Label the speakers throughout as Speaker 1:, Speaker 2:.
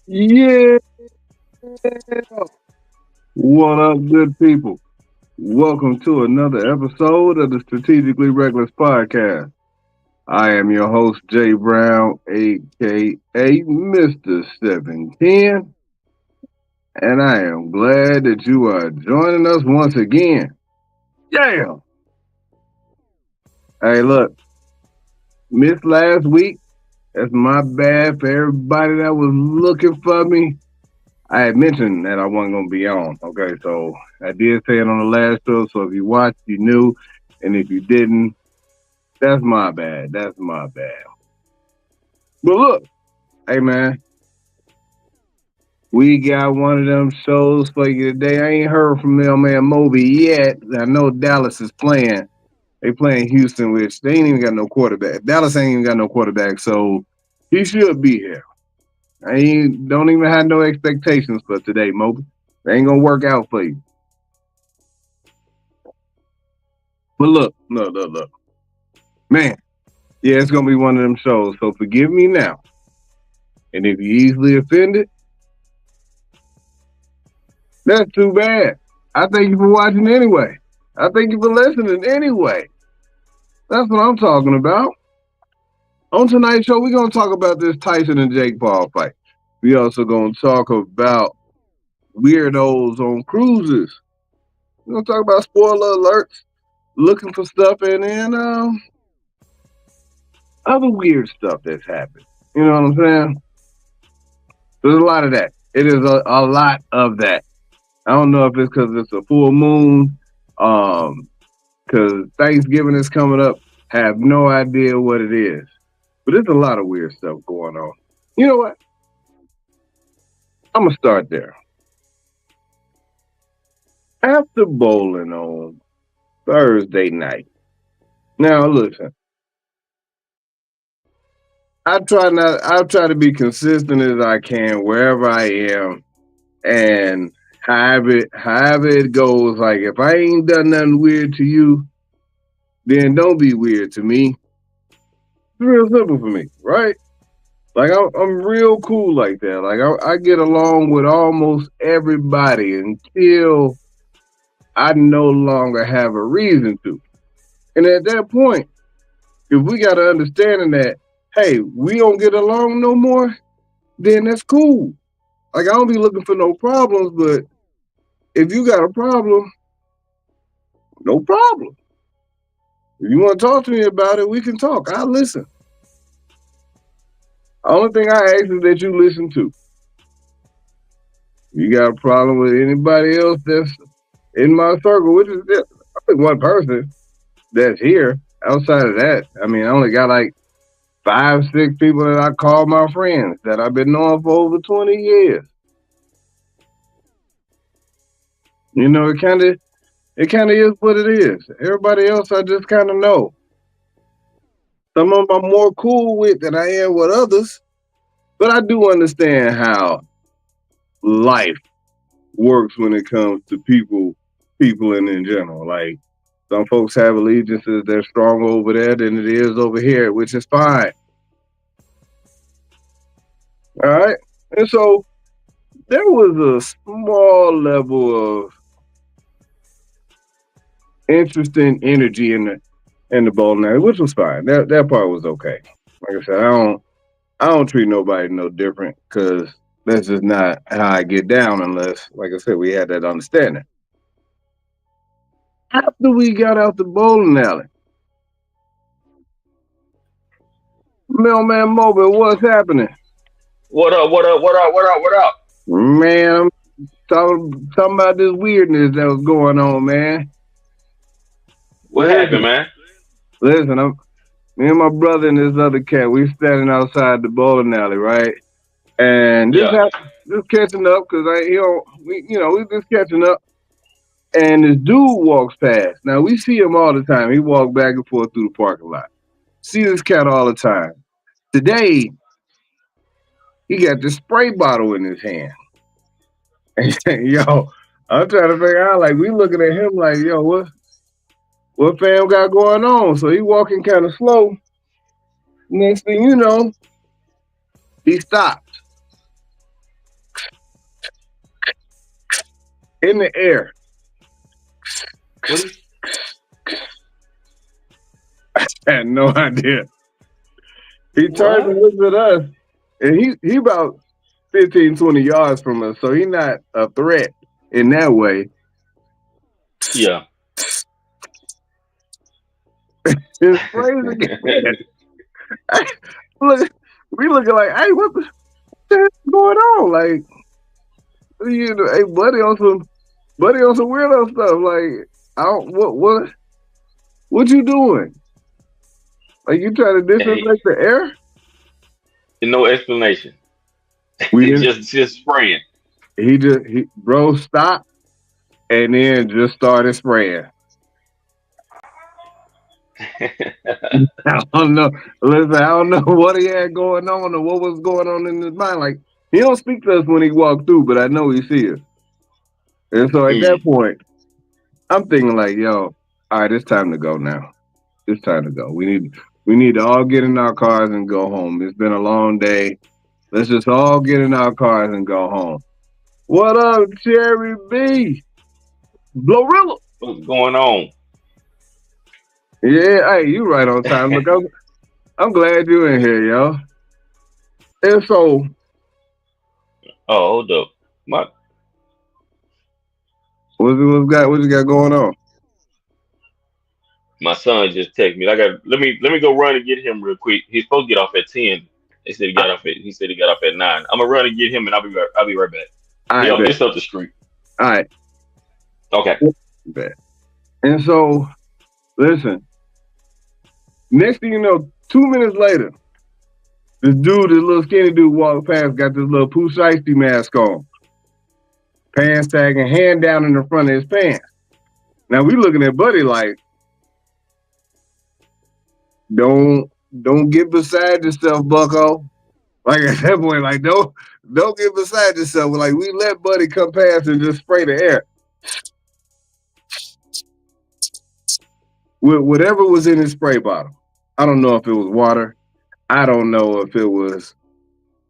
Speaker 1: Yeah. What up, good people? Welcome to another episode of the Strategically Reckless Podcast. I am your host, Jay Brown, aka Mr. 710, and I am glad that you are joining us once again. Yeah. Hey, look, missed last week. That's my bad for everybody that was looking for me. I had mentioned that I wasn't going to be on. Okay, so I did say it on the last show. So if you watched, you knew. And if you didn't, that's my bad. That's my bad. But look, hey man, we got one of them shows for you today. I ain't heard from Mailman Moby yet. I know Dallas is playing. They playing Houston, which they ain't even got no quarterback. Dallas ain't even got no quarterback, so he should be here. I ain't don't even have no expectations for today, Moby. They ain't gonna work out for you. But look. Man, yeah, it's gonna be one of them shows. So forgive me now. And if you easily offended, that's too bad. I thank you for watching anyway. I thank you for listening anyway. That's what I'm talking about. On tonight's show, we're gonna talk about this Tyson and Jake Paul fight. We also gonna talk about weirdos on cruises. We're gonna talk about spoiler alerts, looking for stuff, and then other weird stuff that's happened. You know what I'm saying? There's a lot of that. It is a lot of that. I don't know if it's because it's a full moon, because Thanksgiving is coming up. Have no idea what it is, but there's a lot of weird stuff going on. You know what? I'm gonna start there. After bowling on Thursday night. Now listen, I try to be consistent as I can wherever I am, and however it goes. Like if I ain't done nothing weird to you, then don't be weird to me. It's real simple for me, right? Like I'm real cool like that. Like I get along with almost everybody until I no longer have a reason to. And at that point, if we got an understanding that, hey, we don't get along no more, then that's cool. Like I don't be looking for no problems, but if you got a problem, no problem. If you want to talk to me about it, we can talk. I listen. The only thing I ask is that you listen to. You got a problem with anybody else that's in my circle, which is only one person that's here. Outside of that, I mean, I only got like 5, 6 people that I call my friends that I've been knowing for over 20 years. You know, it kind of is what it is. Everybody else I just kind of know. Some of them I'm more cool with than I am with others, but I do understand how life works when it comes to people in general. Like some folks have allegiances they're stronger over there than it is over here, which is fine. All right. And so there was a small level of interesting energy in the bowling alley, which was fine. That part was okay. Like I said, I don't treat nobody no different because that's just not how I get down unless, like I said, we had that understanding. After we got out the bowling alley, Mailman Mobile, what's happening?
Speaker 2: What up? What up? What up? What up? What up?
Speaker 1: Man, I'm talking about this weirdness that was going on, man.
Speaker 2: What happened,
Speaker 1: Listen,
Speaker 2: man?
Speaker 1: listen, me and my brother and this other cat, we standing outside the bowling alley, right? And
Speaker 2: Yeah.
Speaker 1: just catching up because we just catching up. And this dude walks past. Now we see him all the time. He walks back and forth through the parking lot. See this cat all the time. Today he got this spray bottle in his hand. Yo, I'm trying to figure out like we looking at him like, yo, what fam got going on? So he walking kind of slow. Next thing you know, he stops. in the air.
Speaker 2: What is?
Speaker 1: I had no idea. He turns and
Speaker 2: What?
Speaker 1: looks at us, and he about 15, 20 yards from us, so he's not a threat in that way.
Speaker 2: Yeah.
Speaker 1: It's crazy again. Look, we looking like, hey, what the heck is going on? Like, you know, hey, buddy on some weirdo stuff. Like, I don't, what you doing? Like, you trying to
Speaker 2: Hey,
Speaker 1: disinfect the air?
Speaker 2: no explanation.
Speaker 1: We
Speaker 2: It's
Speaker 1: didn't.
Speaker 2: just spraying.
Speaker 1: Bro stopped and then just started spraying. I don't know. Listen, I don't know what he had going on or what was going on in his mind. Like, he don't speak to us when he walked through, but I know he see us. And so at that
Speaker 2: Mm.
Speaker 1: point, I'm thinking like, yo, all right, it's time to go now. It's time to go. We need to all get in our cars and go home. It's been a long day. Let's just all get in our cars and go home. What up, Cherry B? Glorilla.
Speaker 2: What's going on?
Speaker 1: Yeah, hey, you right on time. Look, I'm glad you in here, yo. And so,
Speaker 2: Oh, hold up. My
Speaker 1: what you got going on?
Speaker 2: my son just texted me. I got let me go run and get him real quick. He's supposed to get off at 10. He said he got off at 9. I'm gonna run and get him and I'll be right back.
Speaker 1: All
Speaker 2: He
Speaker 1: right,
Speaker 2: up
Speaker 1: bet.
Speaker 2: just up the street.
Speaker 1: All right,
Speaker 2: Okay.
Speaker 1: bet. And so, listen. Next thing you know, 2 minutes later, this little skinny dude, walked past, got this little Pooh Shiesty mask on, pants sagging, hand down in the front of his pants. Now we looking at Buddy like, don't don't get beside yourself, Bucko. Like at that point, like don't get beside yourself. Like we let Buddy come past and just spray the air with whatever was in his spray bottle. I don't know if it was water. I don't know if it was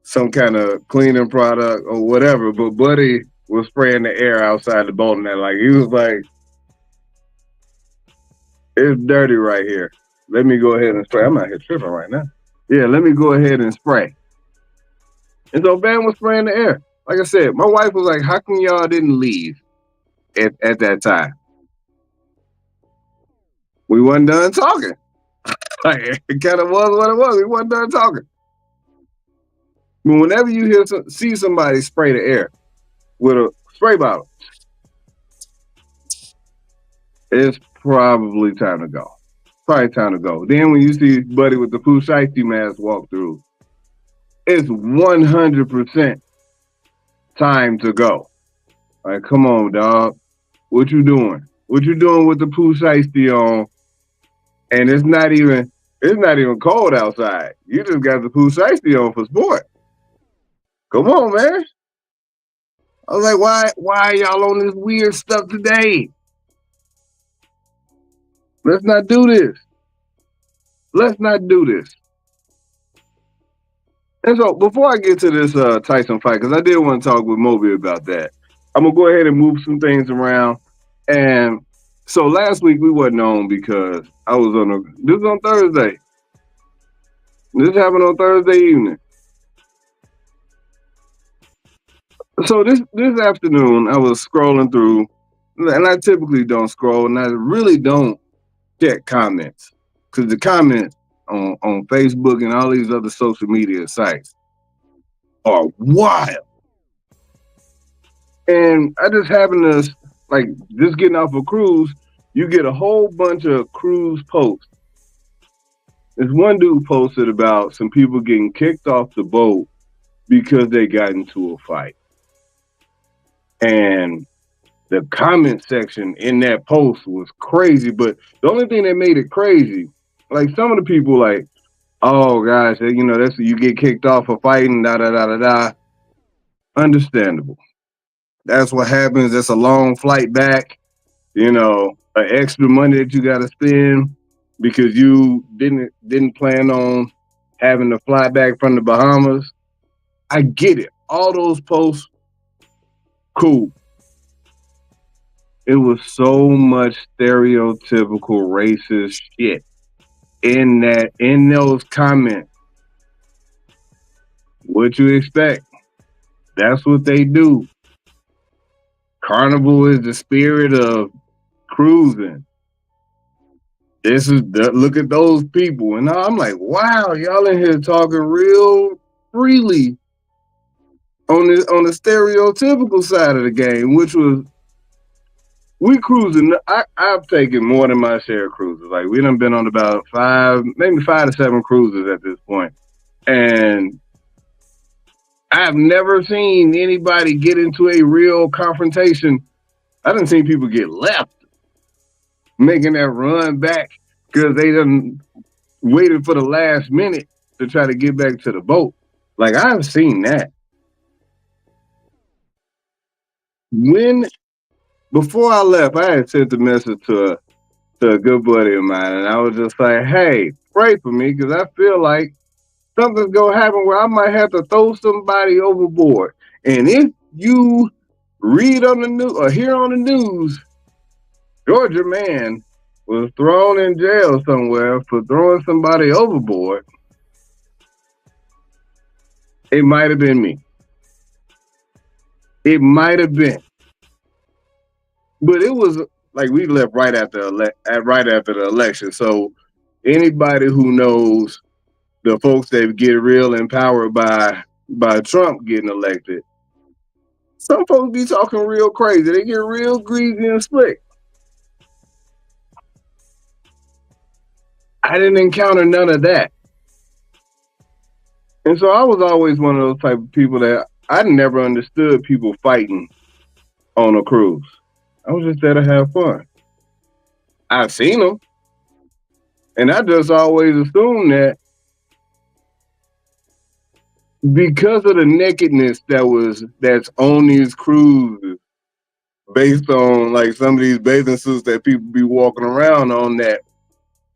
Speaker 1: some kind of cleaning product or whatever. But Buddy was spraying the air outside the boat, and that like he was like, "It's dirty right here. Let me go ahead and spray." I'm out here tripping right now. Yeah, let me go ahead and spray. And so Van was spraying the air. Like I said, my wife was like, "How come y'all didn't leave at that time?" We wasn't done talking. Like it kind of was what it was. We wasn't done talking. But whenever you see somebody spray the air with a spray bottle, it's probably time to go. Probably time to go. Then when you see Buddy with the Pooh Shiesty mask walk through, it's 100% time to go. Like, come on, dog. What you doing? What you doing with the Pooh Shiesty on? And it's not even cold outside. You just got the Pooh Shiesty on for sport. Come on, man. I was like, why are y'all on this weird stuff today? Let's not do this. Let's not do this. And so before I get to this Tyson fight, because I did want to talk with Moby about that, I'm gonna go ahead and move some things around. And so last week we wasn't on because I was this was on Thursday. This happened on Thursday evening. So this afternoon I was scrolling through, and I typically don't scroll, and I really don't check comments because the comments on Facebook and all these other social media sites are wild. And I just happened to like just getting off a cruise, you get a whole bunch of cruise posts. This one dude posted about some people getting kicked off the boat because they got into a fight. And the comment section in that post was crazy. But the only thing that made it crazy, like some of the people like, oh gosh, that's you get kicked off for fighting, da da da da da. Understandable. That's what happens. That's a long flight back. An extra money that you got to spend because you didn't plan on having to fly back from the Bahamas. I get it. All those posts, cool. It was so much stereotypical racist shit in those comments. What you expect? That's what they do. Carnival is the spirit of cruising. Look at those people, and I'm like, wow, y'all in here talking real freely on the stereotypical side of the game, which was we cruising. I've taken more than my share of cruises. Like we done been on about maybe 5 to 7 cruises at this point, and I've never seen anybody get into a real confrontation. I done seen people get left making that run back because they done waited for the last minute to try to get back to the boat. Like I've seen that. Before I left, I had sent a message to a good buddy of mine, and I was just like, "Hey, pray for me because I feel like something's gonna happen where I might have to throw somebody overboard." And if you read on the news or hear on the news, Georgia man was thrown in jail somewhere for throwing somebody overboard, it might have been me. It might have been, but it was like we left right after the election. So anybody who knows the folks that get real empowered by Trump getting elected, some folks be talking real crazy. They get real greasy and slick. I didn't encounter none of that. And so I was always one of those type of people that I never understood people fighting on a cruise. I was just there to have fun. I've seen them. And I just always assumed that because of the nakedness that's on these cruises, based on like some of these bathing suits that people be walking around on, that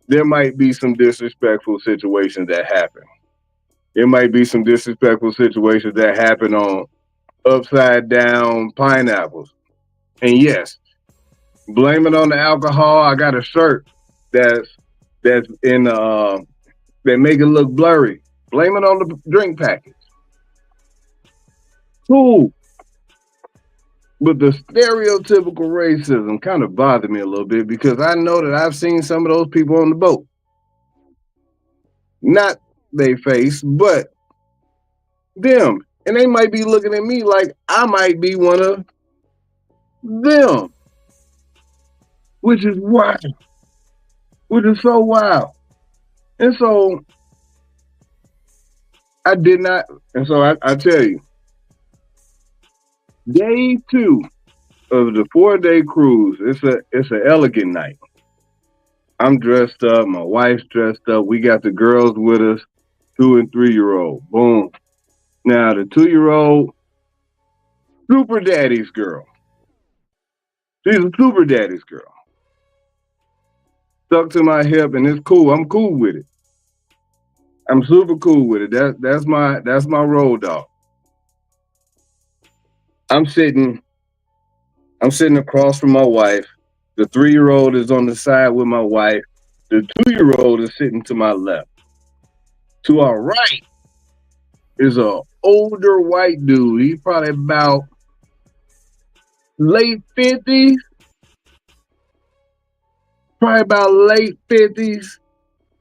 Speaker 1: there might be some disrespectful situations that happen. There might be some disrespectful situations that happen on upside down pineapples. And yes, blame it on the alcohol. I got a shirt that's in that make it look blurry. Blame it on the drink package. Cool. But the stereotypical racism kind of bothered me a little bit because I know that I've seen some of those people on the boat. Not they face, but them. And they might be looking at me like I might be one of them. Which is wild. Which is so wild. And so I did not, and so I tell you, day 2 of the 4-day cruise, it's an elegant night. I'm dressed up, my wife's dressed up, we got the girls with us, 2 and 3-year-old. Boom. Now the 2-year-old, super daddy's girl. She's a super daddy's girl. Stuck to my hip, and it's cool. I'm cool with it. I'm super cool with it. That's my road dog. I'm sitting across from my wife. The 3-year-old is on the side with my wife. The 2-year-old is sitting to my left. To our right is a older white dude. He's probably about late 50s. Probably about late 50s.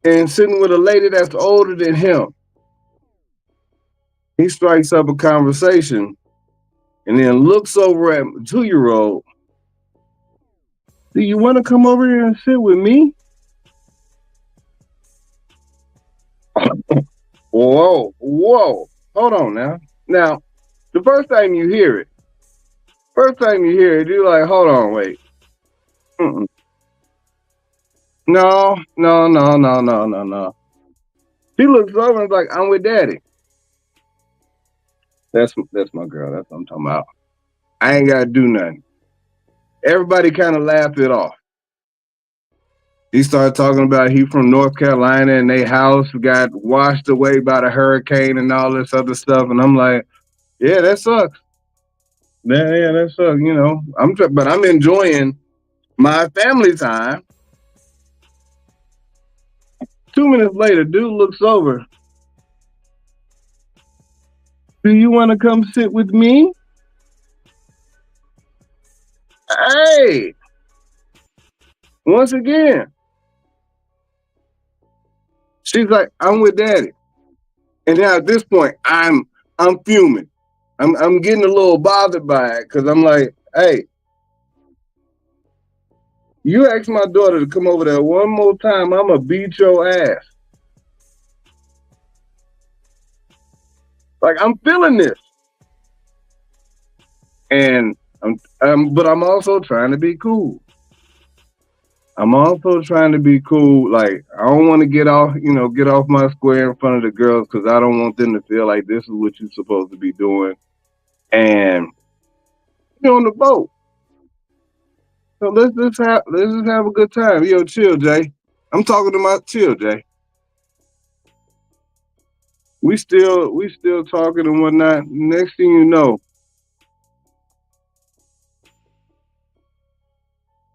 Speaker 1: And sitting with a lady that's older than him. He strikes up a conversation and then looks over at the 2-year-old. Do you want to come over here and sit with me? Whoa. Hold on now. Now, the first time you hear it, you're like, hold on, wait. Mm-mm. No. He looks over and is like, I'm with daddy. That's my girl. That's what I'm talking about. I ain't got to do nothing. Everybody kind of laughed it off. He started talking about he from North Carolina and their house got washed away by the hurricane and all this other stuff. And I'm like, yeah, that sucks. Yeah, that sucks. You know, but I'm enjoying My family time. 2 minutes later, dude looks over. Do you want to come sit with me? Hey, once again, she's like, I'm with daddy. And now at this point, I'm fuming. I'm getting a little bothered by it because I'm like, hey, you ask my daughter to come over there one more time, I'ma beat your ass. Like I'm feeling this. And but I'm also trying to be cool. I'm also trying to be cool. Like I don't want to get off my square in front of the girls because I don't want them to feel like this is what you're supposed to be doing. And you're on the boat, so let's just have a good time. Yo, chill, Jay. I'm talking to my chill, Jay. We still talking and whatnot. Next thing you know,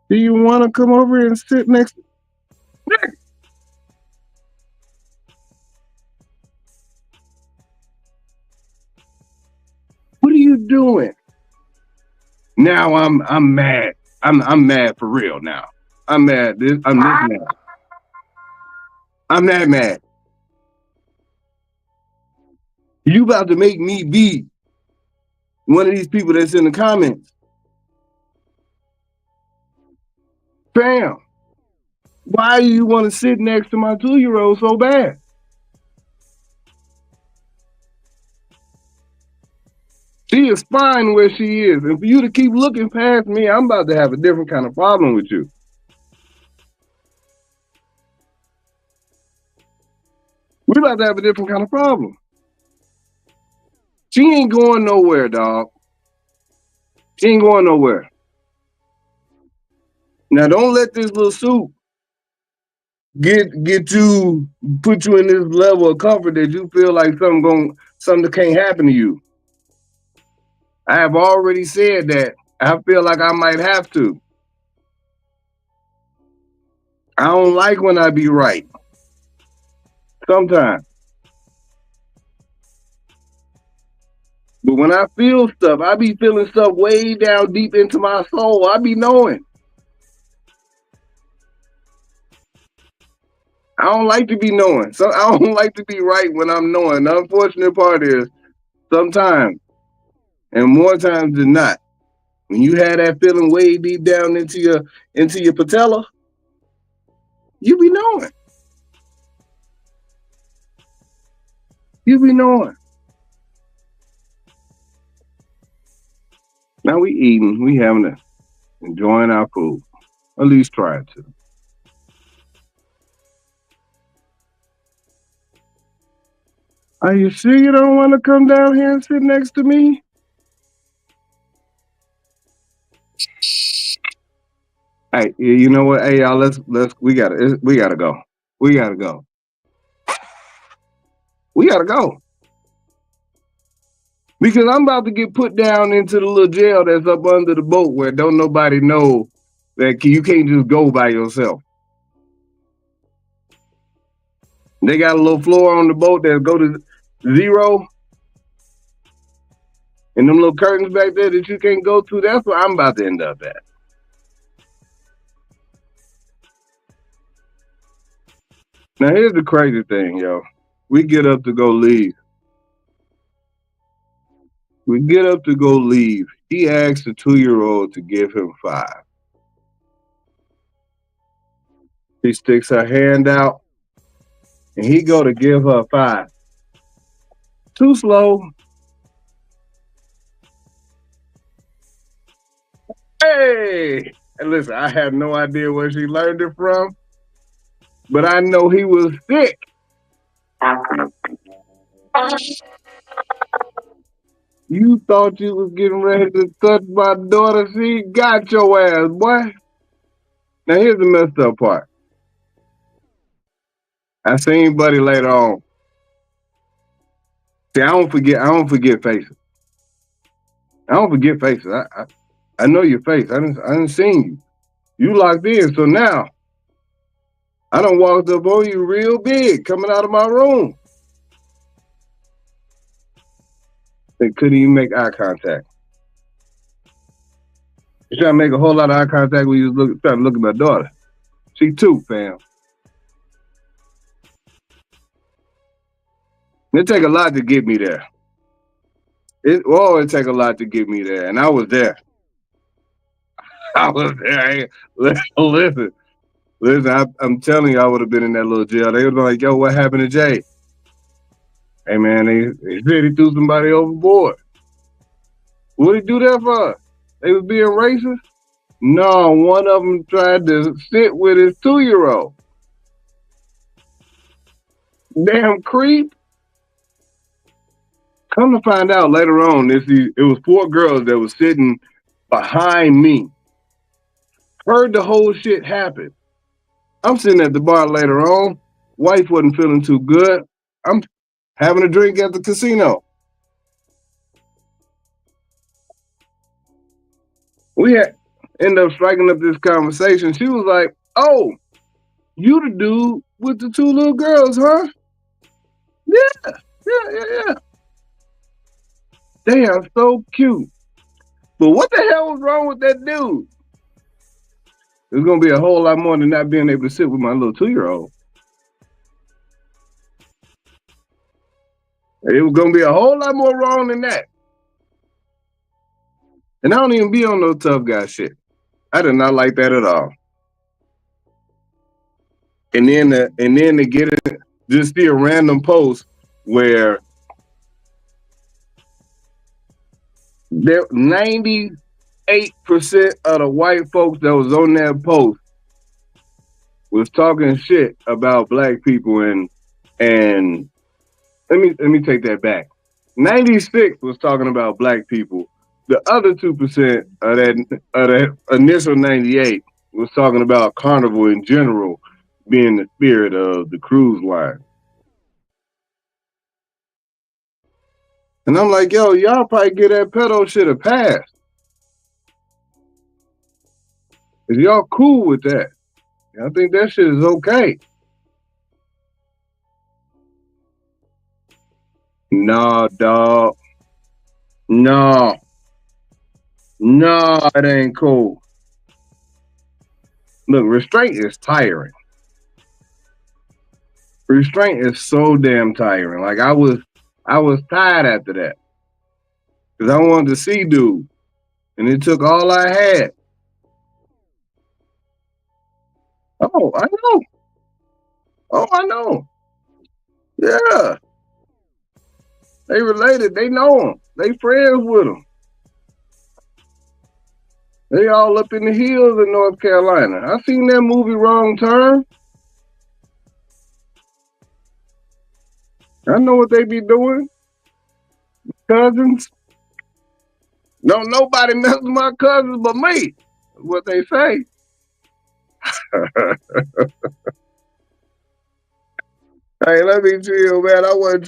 Speaker 1: do you want to come over and sit next? What are you doing? Now I'm mad. I'm mad for real now. I'm mad. I'm this mad. I'm that mad. You about to make me be one of these people that's in the comments. Fam, why do you want to sit next to my 2-year-old so bad? She is fine where she is. And for you to keep looking past me, I'm about to have a different kind of problem with you. We're about to have a different kind of problem. She ain't going nowhere, dog. She ain't going nowhere. Now don't let this little soup get you put you in this level of comfort that you feel like something that can't happen to you. I have already said that I feel like I might have to. I don't like when I be right. Sometimes. But when I feel stuff, I be feeling stuff way down deep into my soul. I be knowing. I don't like to be knowing. So I don't like to be right when I'm knowing. The unfortunate part is sometimes, and more times than not, when you have that feeling way deep down into your patella, you be knowing. You be knowing. Now we eating, we having to enjoying our food. At least trying to. Are you sure you don't want to come down here and sit next to me? Hey, you know what? Hey, y'all, we gotta go. We gotta go. We gotta go because I'm about to get put down into the little jail that's up under the boat where don't nobody know that you can't just go by yourself. They got a little floor on the boat that go to zero, and them little curtains back there that you can't go to. That's where I'm about to end up at. Now here's the crazy thing, yo. We get up to go leave. We get up to go leave. He asks the 2-year-old to give him 5. She sticks her hand out, and he go to give her 5. Too slow. Hey! And listen, I have no idea where she learned it from, but I know he was sick. You thought you was getting ready to touch my daughter. She got your ass, boy. Now here's the messed up part. I seen Buddy later on. See, I don't forget faces. I don't forget faces. I know your face. I didn't seen you. You locked in. So now I done walked up on you real big coming out of my room. They couldn't even make eye contact. You trying to make a whole lot of eye contact when you was trying to look at my daughter. She 2, fam. It take a lot to get me there. It take a lot to get me there, and I was there. I was there. Hey, listen. I'm telling you, I would have been in that little jail. They would be like, "Yo, what happened to Jay?" Hey man, they said he threw somebody overboard. What did he do that for? They was being racist? No, one of them tried to sit with his 2-year-old. Damn creep. Come to find out later on, it was 4 girls that was sitting behind me. Heard the whole shit happen. I'm sitting at the bar later on. Wife wasn't feeling too good. I'm having a drink at the casino. We had ended up striking up this conversation. She was like, "Oh, you the dude with the 2 little girls, huh?" Yeah. They are so cute. But what the hell was wrong with that dude? There's gonna be a whole lot more than not being able to sit with my little 2-year-old. It was gonna be a whole lot more wrong than that. And I don't even be on no tough guy shit. I did not like that at all. And then to get it, just see a random post where there 98% of the white folks that was on that post was talking shit about black people, and let me take that back. 96 was talking about black people. The other 2% of that initial 98 was talking about Carnival in general being the spirit of the cruise line. And I'm like, yo, y'all probably get that pedo shit a pass. Is y'all cool with that? I think that shit is okay. Nah, dog. No, it ain't cool. Look, restraint is tiring. Restraint is so damn tiring. Like I was tired after that. Because I wanted to see dude. And it took all I had. Oh, I know. I know. Yeah. They related. They know him. They friends with him. They all up in the hills in North Carolina. I seen that movie Wrong Turn. I know what they be doing. Cousins. No, nobody mess with my cousins but me. What they say. Hey, let me chill, man. I wasn't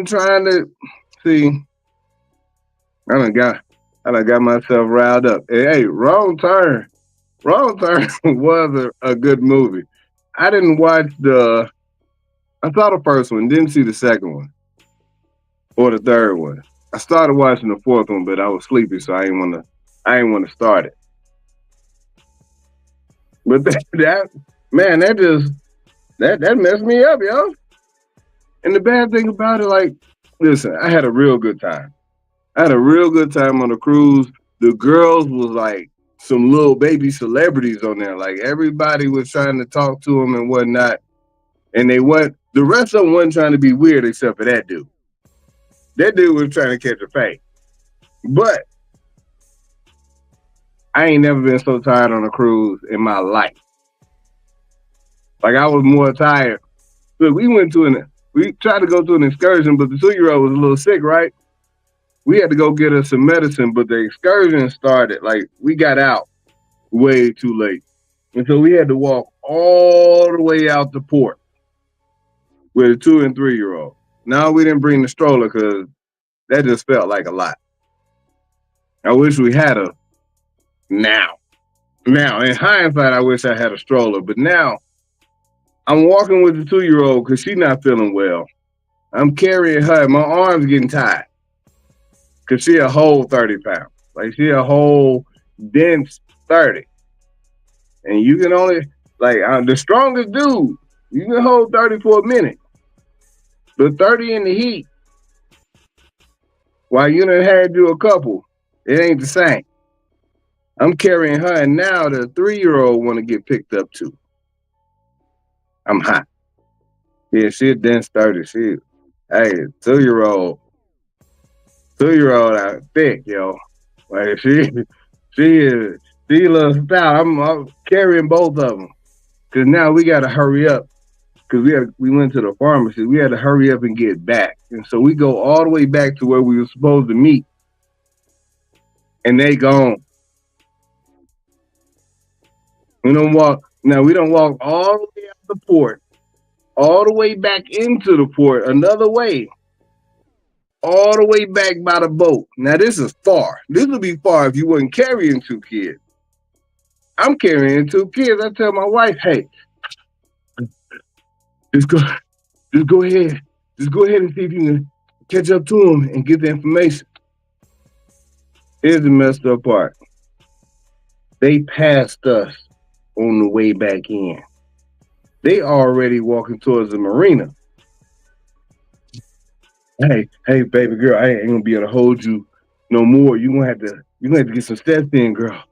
Speaker 1: trying to see. I done got myself riled up. Hey, Wrong Turn. Wrong Turn was a good movie. I didn't watch I saw the first one, didn't see the second one. Or the third one. I started watching the fourth one, but I was sleepy, so I didn't want to start it. But that messed me up, yo. And the bad thing about it, like, listen, I had a real good time. I had a real good time on the cruise. The girls was like some little baby celebrities on there. Like everybody was trying to talk to them and whatnot. And the rest of them wasn't trying to be weird except for that dude. That dude was trying to catch a fade. But I ain't never been so tired on a cruise in my life. Like I was more tired. Look, we tried to go to an excursion, but the 2-year-old was a little sick, right? We had to go get her some medicine, but the excursion started, like we got out way too late. And so we had to walk all the way out to port with a 2 and 3-year-old. Now we didn't bring the stroller because that just felt like a lot. I wish we had her now. Now, in hindsight, I wish I had a stroller, but now I'm walking with the 2-year-old because she's not feeling well. I'm carrying her. My arm's getting tired because she a whole 30 pounds. Like she a whole dense 30. And you can only, like, the strongest dude, you can hold 30 for a minute. But 30 in the heat, while you done had you a couple, it ain't the same. I'm carrying her, and now the 3-year-old want to get picked up too. I'm hot. Yeah, she a dense 30. Hey, 2-year-old, 2-year-old out thick, yo. Like she a little stout. I'm carrying both of them. Cause now we gotta hurry up. Cause we went to the pharmacy. We had to hurry up and get back. And so we go all the way back to where we were supposed to meet. And they gone. We don't walk all the way out the port, all the way back into the port, another way, all the way back by the boat. Now this is far. This would be far if you wasn't carrying 2 kids. I'm carrying 2 kids. I tell my wife, hey, just go ahead. Just go ahead and see if you can catch up to them and get the information. Here's the messed up part. They passed us on the way back in. They already walking towards the marina. Hey, baby girl, I ain't gonna be able to hold you no more. You're gonna have to get some steps in, girl.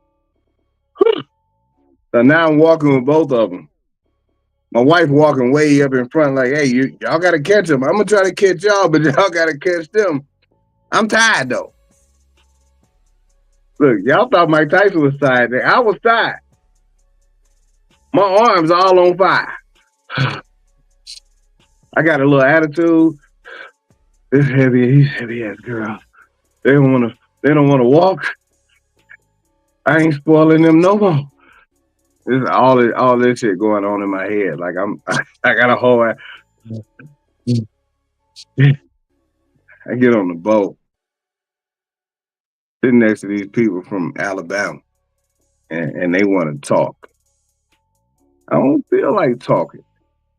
Speaker 1: So now I'm walking with both of them. My wife walking way up in front, like, hey, y'all gotta catch them. I'm gonna try to catch y'all, but y'all gotta catch them. I'm tired though. Look, y'all thought Mike Tyson was tired. I was tired. My arms all on fire. I got a little attitude. These heavy ass girls. They don't wanna walk. I ain't spoiling them no more. There's all this shit going on in my head. Like I got a whole. I get on the boat, sitting next to these people from Alabama, and they want to talk. I don't feel like talking.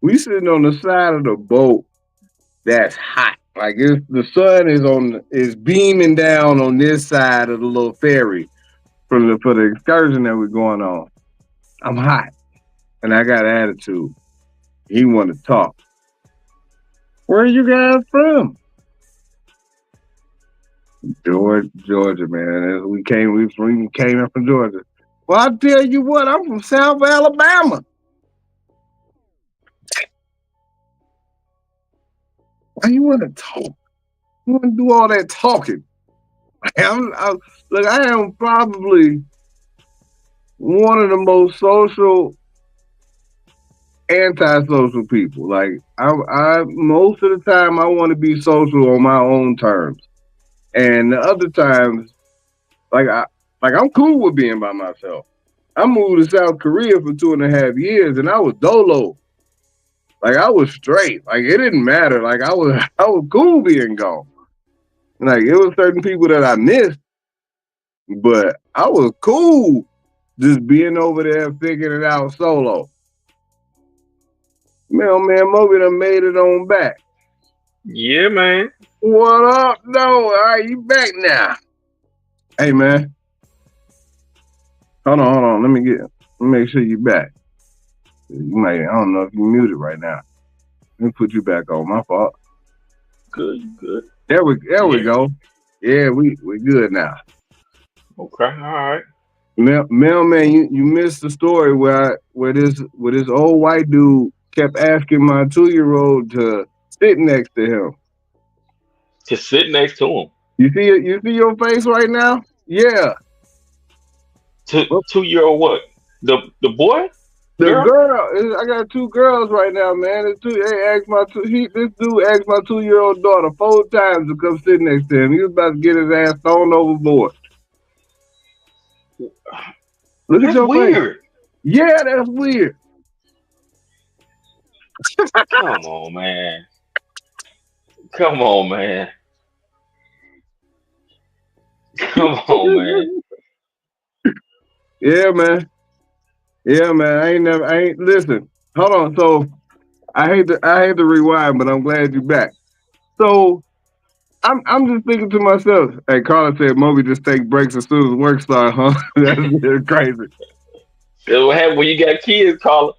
Speaker 1: We sitting on the side of the boat that's hot. Like the sun is beaming down on this side of the little ferry for the excursion that we're going on. I'm hot, and I got attitude. He want to talk. Where are you guys from? Georgia, man. We came in from Georgia. Well, I tell you what, I'm from South Alabama. Why you want to talk? You want to do all that talking? Look, I am probably one of the most antisocial people. Like I most of the time I want to be social on my own terms, and the other times, I'm cool with being by myself. I moved to South Korea for 2.5 years, and I was dolo. Like I was straight. Like it didn't matter. Like I was cool being gone. Like it was certain people that I missed, but I was cool just being over there figuring it out solo. Man, Moby done made it on back.
Speaker 2: Yeah, man.
Speaker 1: What up? No, all right, you back now. Hey, man. Hold on. Let me make sure you back. I don't know if you muted right now. Let me put you back on. My fault.
Speaker 2: Good.
Speaker 1: There we go. Yeah, we good now.
Speaker 2: Okay, all right.
Speaker 1: Mailman, you missed the story where this old white dude kept asking my 2-year-old to sit next to him.
Speaker 2: To sit next to him.
Speaker 1: You see your face right now? Yeah.
Speaker 2: 2-year-old what? The boy?
Speaker 1: The girl. I got 2 girls right now, man. This dude asked my 2-year-old daughter 4 times to come sit next to him. He was about to get his ass thrown overboard. Look at your
Speaker 2: weird.
Speaker 1: Face. Yeah, that's weird.
Speaker 2: Come on, man. Come on, man.
Speaker 1: Yeah, man. Yeah, man. I ain't listen. Hold on. So I hate to rewind, but I'm glad you're back. So I'm just thinking to myself, hey, Carla said Moby just take breaks as soon as work start, huh? That's crazy.
Speaker 2: That's what happened when you got kids, Carla.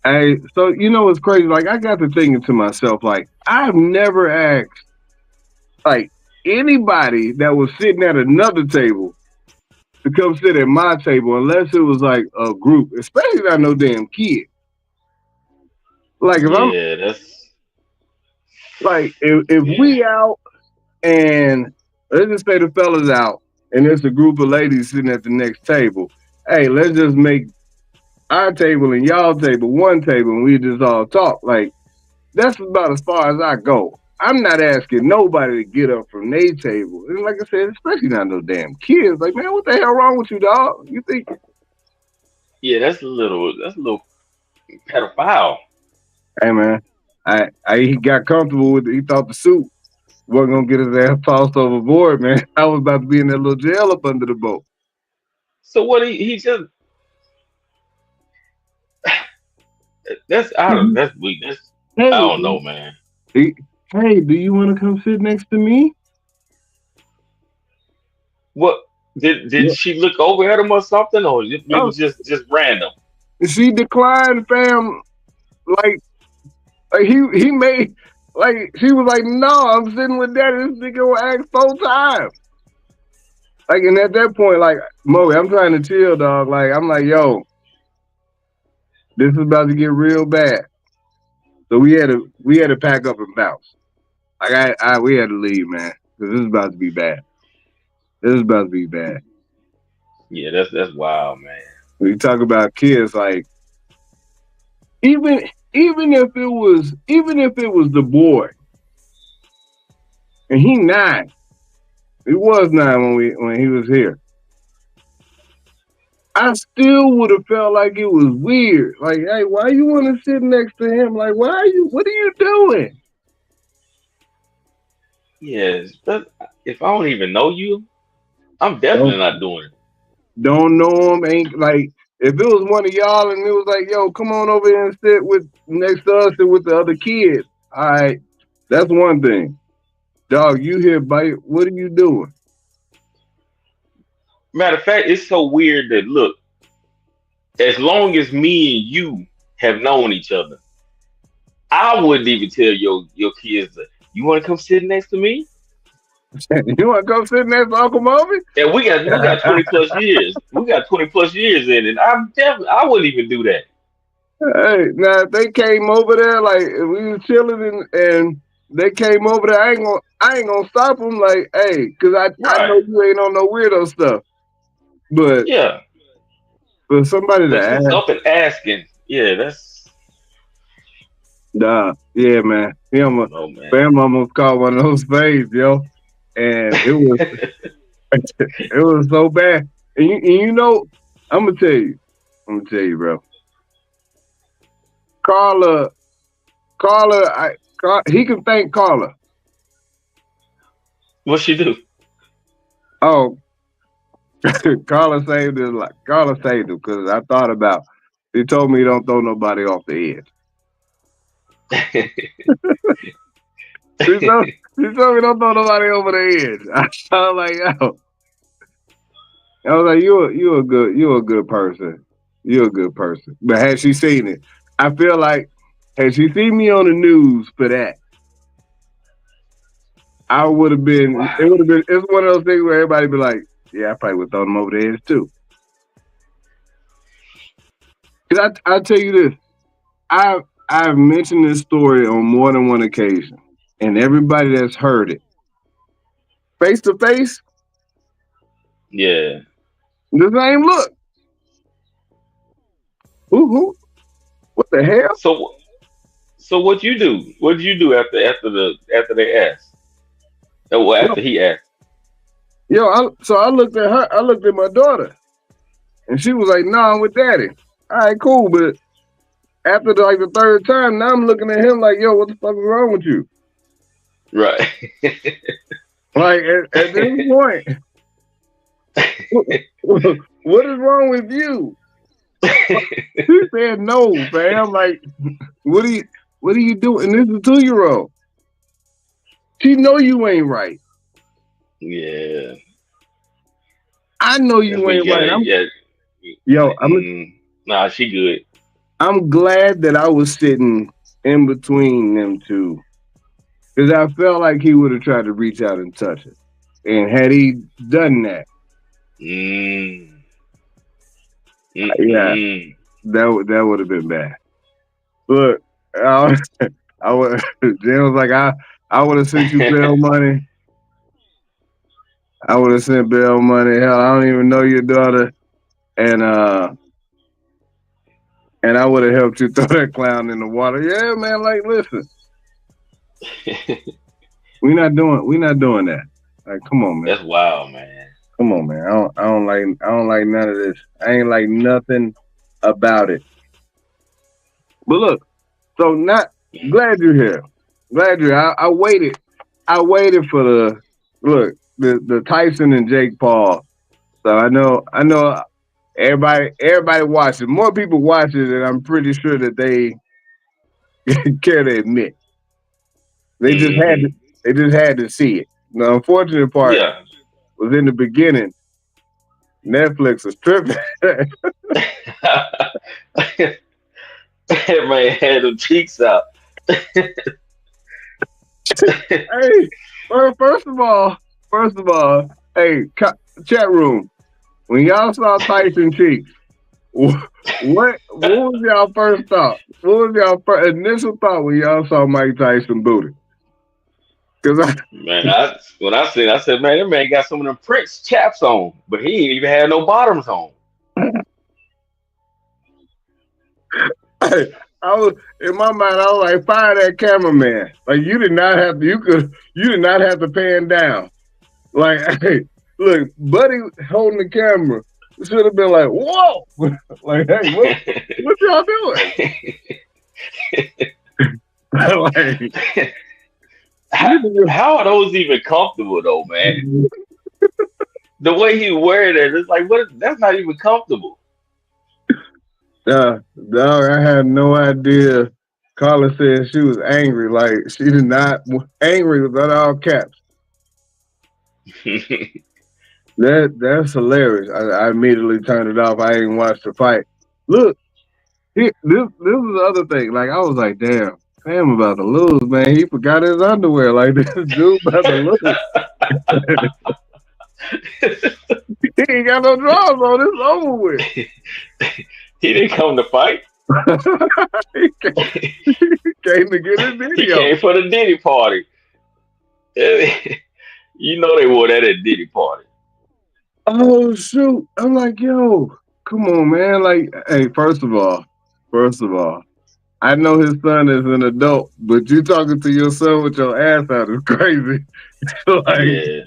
Speaker 1: Hey, so you know what's crazy? Like I got to thinking to myself, like I've never asked like anybody that was sitting at another table to come sit at my table unless it was like a group, especially not no damn kid. Like if I'm
Speaker 2: Yeah, that's
Speaker 1: like if
Speaker 2: yeah,
Speaker 1: we out and let's just say the fellas out and there's a group of ladies sitting at the next table. Hey, let's just make our table and y'all table one table and we just all talk. Like that's about as far as I go. I'm not asking nobody to get up from their table. And like I said, especially not no damn kids. Like, man, what the hell wrong with you, dog? You think,
Speaker 2: yeah, that's a little pedophile.
Speaker 1: hey man, he got comfortable with it. He thought the suit wasn't gonna get his ass tossed overboard, man. I was about to be in that little jail up under the boat.
Speaker 2: So what he just that's I don't that's weak. That's I
Speaker 1: Hey,
Speaker 2: don't know, man.
Speaker 1: he, hey, do you want to come sit next to me?
Speaker 2: What did
Speaker 1: Yeah.
Speaker 2: she look over at him or something, or it
Speaker 1: Oh,
Speaker 2: was just random?
Speaker 1: she declined, fam. Like, he made like she was like, no, I'm sitting with daddy. This nigga will ask 4 times. Like, and at that point, like, Moe, I'm trying to chill, dog. Like, I'm like, yo, this is about to get real bad. So we had to pack up and bounce. Like, we had to leave, man, because this is about to be bad. This is about to be bad.
Speaker 2: Yeah, that's wild, man.
Speaker 1: When you talk about kids, like, even even if it was the boy and he 9, he was 9 when he was here. I still would have felt like it was weird. Like, hey, why you want to sit next to him? Like, why are you? What are you doing?
Speaker 2: Yes, but if I don't even know you, I'm
Speaker 1: Don't
Speaker 2: definitely not doing it.
Speaker 1: don't know him. Ain't like if it was one of y'all and it was like, yo, come on over here and sit with next to us and with the other kids. All right, that's one thing. Dog, you here, bite? What are you doing?
Speaker 2: Matter of fact, it's so weird that look, as long as me and you have known each other, I wouldn't even tell your kids that you want to come sit next to me.
Speaker 1: You want to come sit next to Uncle Moby?
Speaker 2: And we got 20 plus years. We got 20 plus years in it. I'm definitely I wouldn't even do that.
Speaker 1: Hey, now if they came over there, like if we was chilling and they came over there, I ain't gonna stop them. Like, hey, cause I
Speaker 2: Right.
Speaker 1: know you ain't on no weirdo stuff, but
Speaker 2: Yeah.
Speaker 1: for somebody to
Speaker 2: But
Speaker 1: ask,
Speaker 2: just up and asking, yeah, that's
Speaker 1: nah, yeah, man,
Speaker 2: I don't know, man.
Speaker 1: Bam almost caught one of those fades, yo, and it was so bad. And you know, I'm gonna tell you, bro, Carla, Carla, he can thank Carla.
Speaker 2: What she do?
Speaker 1: Oh, Carla saved his life. Carla saved him because I thought about. He told me he don't throw nobody off the edge. He told me don't throw nobody over the edge. I was like, yo, I was like, you a good person. You're a good person. But had she seen it, I feel like had she seen me on the news for that, I would have been. It
Speaker 2: Wow.
Speaker 1: would have been. It's one of those things where everybody be like, yeah, I probably would throw them over the edge too. Cause I tell you this, I've mentioned this story on more than one occasion, and everybody that's heard it, face to face,
Speaker 2: Yeah.
Speaker 1: the same look. Who? What the hell?
Speaker 2: So so what you do? What did you do after they asked? Well,
Speaker 1: Yo,
Speaker 2: after he asked.
Speaker 1: so I looked at her. I looked at my daughter, and she was like, "Nah, I'm with daddy." All right, cool. But after the third time, now I'm looking at him like, "Yo, what the fuck is wrong with you?"
Speaker 2: Right.
Speaker 1: Like at this point, what is wrong with you? She said no, fam. Like, what are you doing? And this is a 2-year-old. She know you ain't right.
Speaker 2: Yeah,
Speaker 1: I know
Speaker 2: that's
Speaker 1: you
Speaker 2: what you
Speaker 1: ain't right.
Speaker 2: got. Yeah,
Speaker 1: Yo,
Speaker 2: nah, she good.
Speaker 1: I'm glad that I was sitting in between them two because I felt like he would have tried to reach out and touch it. And had he done that,
Speaker 2: Mm,
Speaker 1: yeah,
Speaker 2: mm-mm.
Speaker 1: that would have been bad. Look, I, I would. Jen was like, I would have sent you bail money. I would have sent bail money. Hell, I don't even know your daughter, and uh, and I would have helped you throw that clown in the water. Yeah, man. Like, listen, we not doing that. Like, come on, man.
Speaker 2: That's wild, man.
Speaker 1: Come on, man. I don't like none of this. I ain't like nothing about it. But look, so not glad you're here. Glad you're. I waited for the Tyson and Jake Paul. So I know everybody watches. More people watch it, and I'm pretty sure that they care to admit they just had to
Speaker 2: Hmm.
Speaker 1: they just had to see it. The unfortunate part
Speaker 2: Yeah.
Speaker 1: was in the beginning. Netflix was tripping.
Speaker 2: That man had them cheeks out.
Speaker 1: Hey, first of all, hey, chat room. When y'all saw Tyson cheeks, what was y'all first thought? What was y'all initial thought when y'all saw Mike Tyson booty? Because
Speaker 2: Man, when I seen, I said, man, that man got some of them Prince chaps on, but he ain't even had no bottoms on.
Speaker 1: I was in my mind. I was like, fire that cameraman. Like you did not have to. You did not have to pan down. Like, hey, look, Buddy holding the camera should have been like, whoa, like, hey, what y'all doing? Like,
Speaker 2: how, how are those even comfortable though, man? The way he wear it, it's like what? That's not even comfortable.
Speaker 1: dog, I had no idea. Carla said she was angry. Like she did not angry without all caps. That's hilarious. I immediately turned it off. I didn't watch the fight. Look, this is the other thing. Like I was like, damn, Sam about to lose, man. He forgot his underwear. Like this dude about to lose. He ain't got no drawers on. It's over with.
Speaker 2: He didn't come to fight.
Speaker 1: he came to get his
Speaker 2: He
Speaker 1: video.
Speaker 2: came for the Diddy party. You know they wore that at Diddy party.
Speaker 1: Oh shoot! I'm like, yo, come on, man. Like, hey, first of all, I know his son is an adult, but you talking to your son with your ass out is crazy. Like,
Speaker 2: Yeah.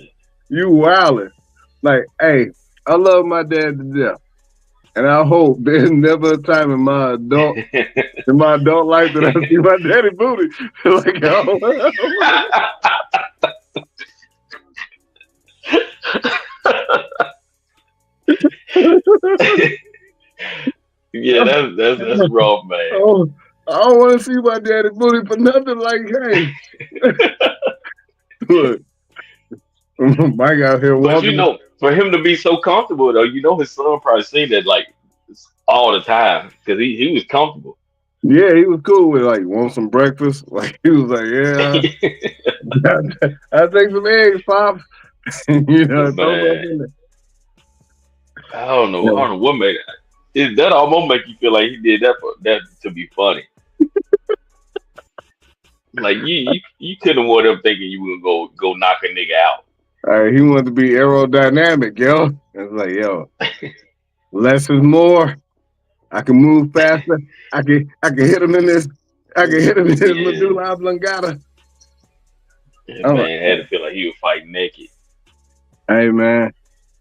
Speaker 1: you wildin'. Like, hey, I love my dad to death, and I hope there's never a time in my adult life that I see my daddy booty. Like, oh,
Speaker 2: Yeah, that's rough, man.
Speaker 1: oh, I don't want to see my daddy booty for nothing. Like, hey, look, Mike out here
Speaker 2: But you
Speaker 1: walking.
Speaker 2: know, for him to be so comfortable though, you know his son probably seen that like all the time because he was comfortable.
Speaker 1: Yeah, he was cool with like, want some breakfast? Like he was like, yeah, I'll take some eggs, pops. Throw
Speaker 2: Man,
Speaker 1: those in there.
Speaker 2: I don't know what made it. That almost make you feel like he did that for that to be funny. Like you couldn't want him thinking you would go knock a nigga out.
Speaker 1: He wanted to be aerodynamic, yo. It's like, yo, less is more. I can move faster. I can hit him in this. I can hit him in his
Speaker 2: Yeah,
Speaker 1: medulla oblongata.
Speaker 2: that
Speaker 1: I'm like,
Speaker 2: man had to feel like he was fighting naked.
Speaker 1: hey man.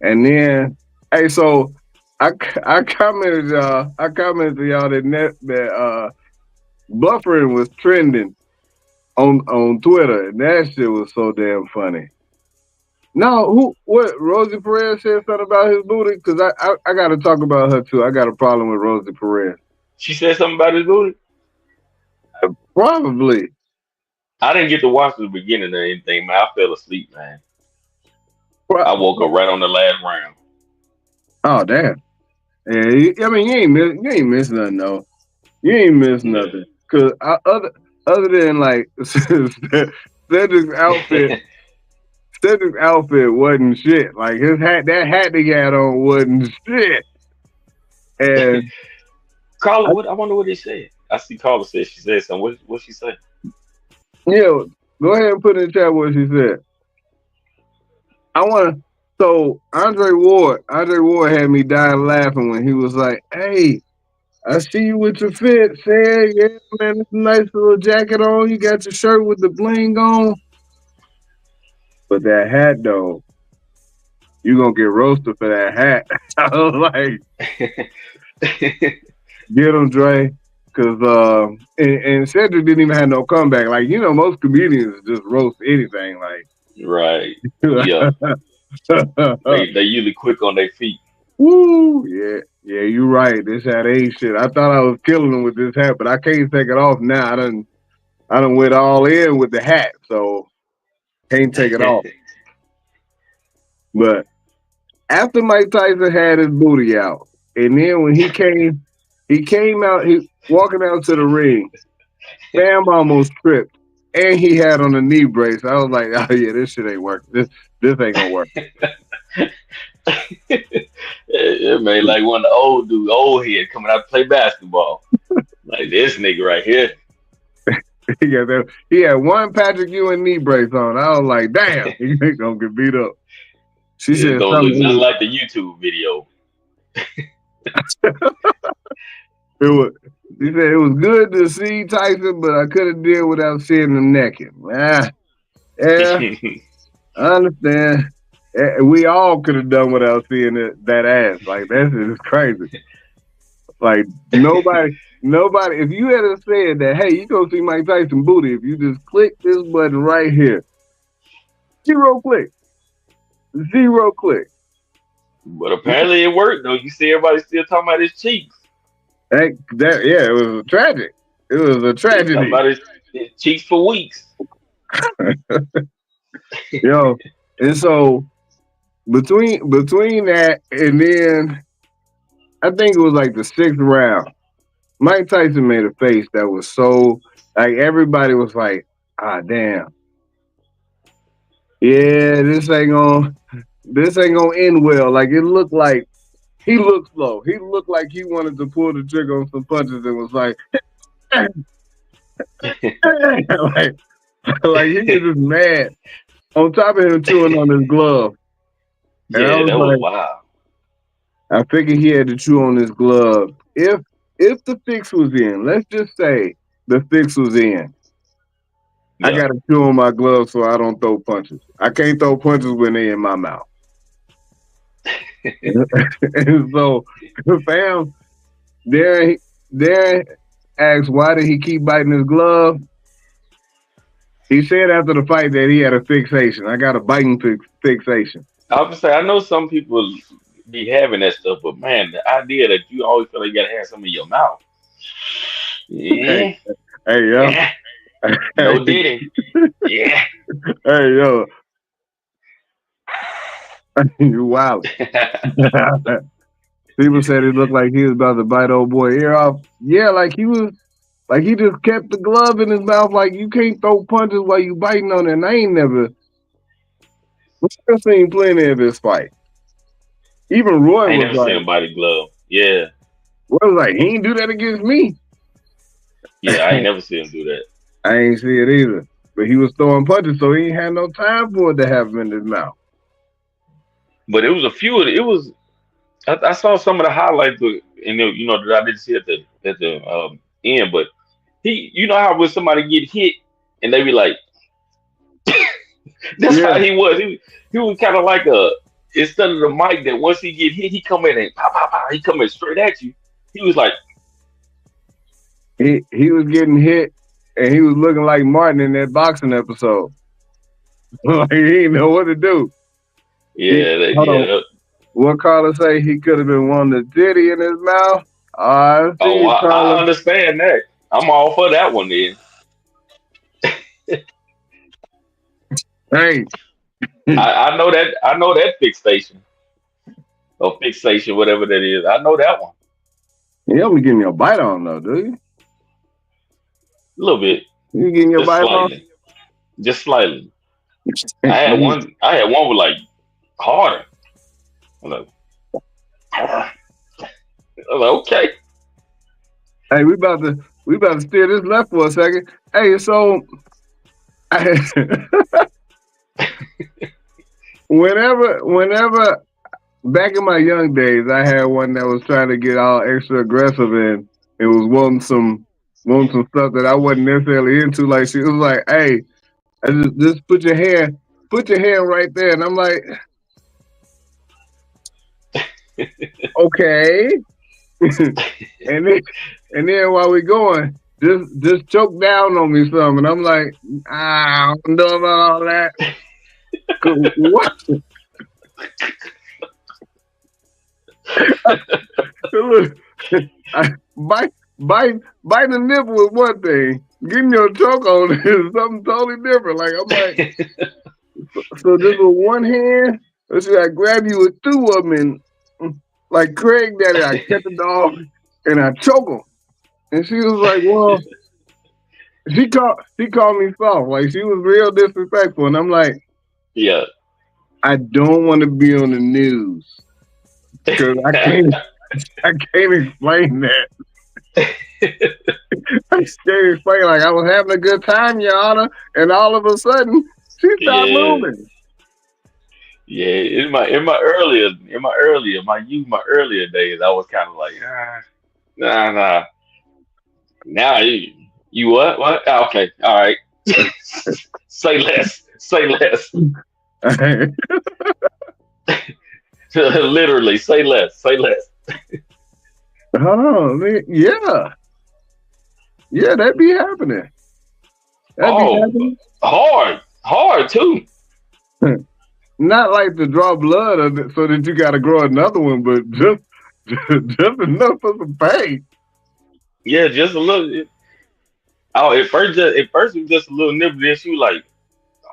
Speaker 1: And then, hey, so I commented y'all. I commented to y'all that buffering was trending on Twitter, and that shit was so damn funny. No, who? What? Rosie Perez said something about his booty because I got to talk about her too. I got a problem with Rosie Perez.
Speaker 2: She said something about his booty.
Speaker 1: Probably.
Speaker 2: I didn't get to watch the beginning or anything, man. I fell asleep, man. I
Speaker 1: Pro-
Speaker 2: woke up right on the last round.
Speaker 1: oh damn. Yeah, I mean you ain't miss nothing though. You ain't miss
Speaker 2: Yeah.
Speaker 1: nothing because other than like Cedric's outfit. Cedric's outfit wasn't shit. Like his hat, that hat he had on wasn't shit. And
Speaker 2: Carla,
Speaker 1: I,
Speaker 2: what I wonder what they said. I see Carla said she said something. What she say?
Speaker 1: go ahead and put in the chat what she said. I want to. So Andre Ward had me dying laughing when he was like, "Hey, I see you with your fit, said, yeah, man, this nice little jacket on. You got your shirt with the bling on, but that hat though, you gonna get roasted for that hat." I was like, "Get him, Dre." Because and Cedric didn't even have no comeback. Like most comedians just roast anything.
Speaker 2: Right. Yeah.
Speaker 1: Like,
Speaker 2: They usually quick on their feet.
Speaker 1: woo, yeah, you're right. This hat ain't shit. I thought I was killing him with this hat, but I can't take it off now. I done went all in with the hat, so can't take it off. But after Mike Tyson had his booty out, and then when he came out, he walking out to the ring. Bam almost tripped, and he had on a knee brace. I was like, "Oh yeah, this shit ain't working. This ain't gonna work."
Speaker 2: It made like one of the old dude, old head coming out to play basketball. Like this nigga right here.
Speaker 1: He had one Patrick Ewing knee brace on. I was like, "Damn, he ain't gonna get beat up." She
Speaker 2: It's
Speaker 1: said
Speaker 2: gonna look nothing
Speaker 1: something.
Speaker 2: like the YouTube video.
Speaker 1: It was. He said it was good to see Tyson, but I could have did without seeing him naked. Yeah, I understand. We all could have done without seeing that ass. Like that shit is crazy. Like nobody. If you had said that, hey, you gonna see Mike Tyson booty if you just click this button right here, zero click, zero click.
Speaker 2: But apparently it worked though. You see everybody still talking about his cheeks.
Speaker 1: Yeah, it was tragic. It was a
Speaker 2: They talking
Speaker 1: tragedy,
Speaker 2: about his cheeks for weeks.
Speaker 1: yo. And so between that and then I think it was like the sixth round. Mike Tyson made a face that was so like everybody was like, ah damn. Yeah, this ain't gonna end well. Like it looked like he looked slow. He looked like he wanted to pull the trigger on some punches and was like, like, like he was just mad. On top of him chewing on his glove. And I
Speaker 2: Yeah,
Speaker 1: was
Speaker 2: that was
Speaker 1: like,
Speaker 2: wild.
Speaker 1: I figured he had to chew on his glove. If the fix was in, let's just say the fix was in. I
Speaker 2: Yeah.
Speaker 1: gotta chew on my glove so I don't throw punches. I can't throw punches when they in my mouth. And so fam, Darren asked why did he keep biting his glove? He said after the fight that he had a fixation. I got a biting fixation.
Speaker 2: I was say I know some people be having that stuff, but man, the idea that you always feel like you gotta have something in your mouth.
Speaker 1: Hey,
Speaker 2: Yeah.
Speaker 1: hey, yo.
Speaker 2: Yeah.
Speaker 1: Hey,
Speaker 2: No diddy. Yeah.
Speaker 1: hey, yo. You wild. People said it looked like he was about to bite old boy ear off. Yeah, like he just kept the glove in his mouth. Like you can't throw punches while you biting on it. And I ain't never seen plenty of this fight. Even
Speaker 2: I
Speaker 1: Roy
Speaker 2: ain't
Speaker 1: was
Speaker 2: never seen
Speaker 1: like,
Speaker 2: a body glove. Yeah.
Speaker 1: he ain't do that against me.
Speaker 2: Yeah, I ain't never seen him do that.
Speaker 1: I ain't see it either. But he was throwing punches, so he ain't had no time for it to have him in his mouth.
Speaker 2: But it was a few of it. It was I saw some of the highlights, and that I didn't see at the end. But you know how when somebody get hit and they be like, that's how
Speaker 1: Yeah,
Speaker 2: he was. He was kind of like a instead of the mic that once he get hit, he come in and pop pop pop. He coming straight at you. He was like,
Speaker 1: he was getting hit, and he was looking like Martin in that boxing episode. Like he didn't know what to do. Hold on.
Speaker 2: Yeah.
Speaker 1: What Carla say? He could have been one the titty in his mouth. I see
Speaker 2: Oh,
Speaker 1: it,
Speaker 2: I
Speaker 1: Carla.
Speaker 2: understand that. I'm all for that one then.
Speaker 1: Hey,
Speaker 2: I know that fixation or fixation, whatever that is. I know that one.
Speaker 1: you don't be getting your bite on though, do you?
Speaker 2: A little bit,
Speaker 1: You getting your
Speaker 2: just
Speaker 1: bite on?
Speaker 2: slightly, just slightly. I had one with like harder. I was like, okay.
Speaker 1: Hey, we about to steer this left for a second. Hey, so whenever back in my young days, I had one that was trying to get all extra aggressive and it was wanting some stuff that I wasn't necessarily into. Like she was like, "Hey, just put your hand right there," and I'm like, "Okay," and then while we going, just choke down on me some, and I'm like, "I don't know about all that." 'Cause what? Look, bite, bite the nipple is one thing. Getting your choke on is something totally different. Like I'm like, so this with one hand, or should I grab you with two of them and like Craig Daddy, I catch the dog and I choke him. And she was like, well, she called me soft. Like she was real disrespectful. And I'm like,
Speaker 2: Yeah.
Speaker 1: I don't want to be on the news because I can't explain that. I can't explain like I was having a good time, Your Honor, and all of a sudden she stopped
Speaker 2: Yeah.
Speaker 1: moving.
Speaker 2: Yeah. My earlier days, I was kind of like, nah. Now you what? What? Ah, okay. All right. Say less. Say less. Literally, say less. Say less.
Speaker 1: Oh man, yeah, that be happening. That be
Speaker 2: Oh,
Speaker 1: happening.
Speaker 2: hard too.
Speaker 1: Not like to draw blood so that you got to grow another one, but just enough for some pain.
Speaker 2: Yeah, just a little. Oh, at first it was just a little nibble. Then she was like,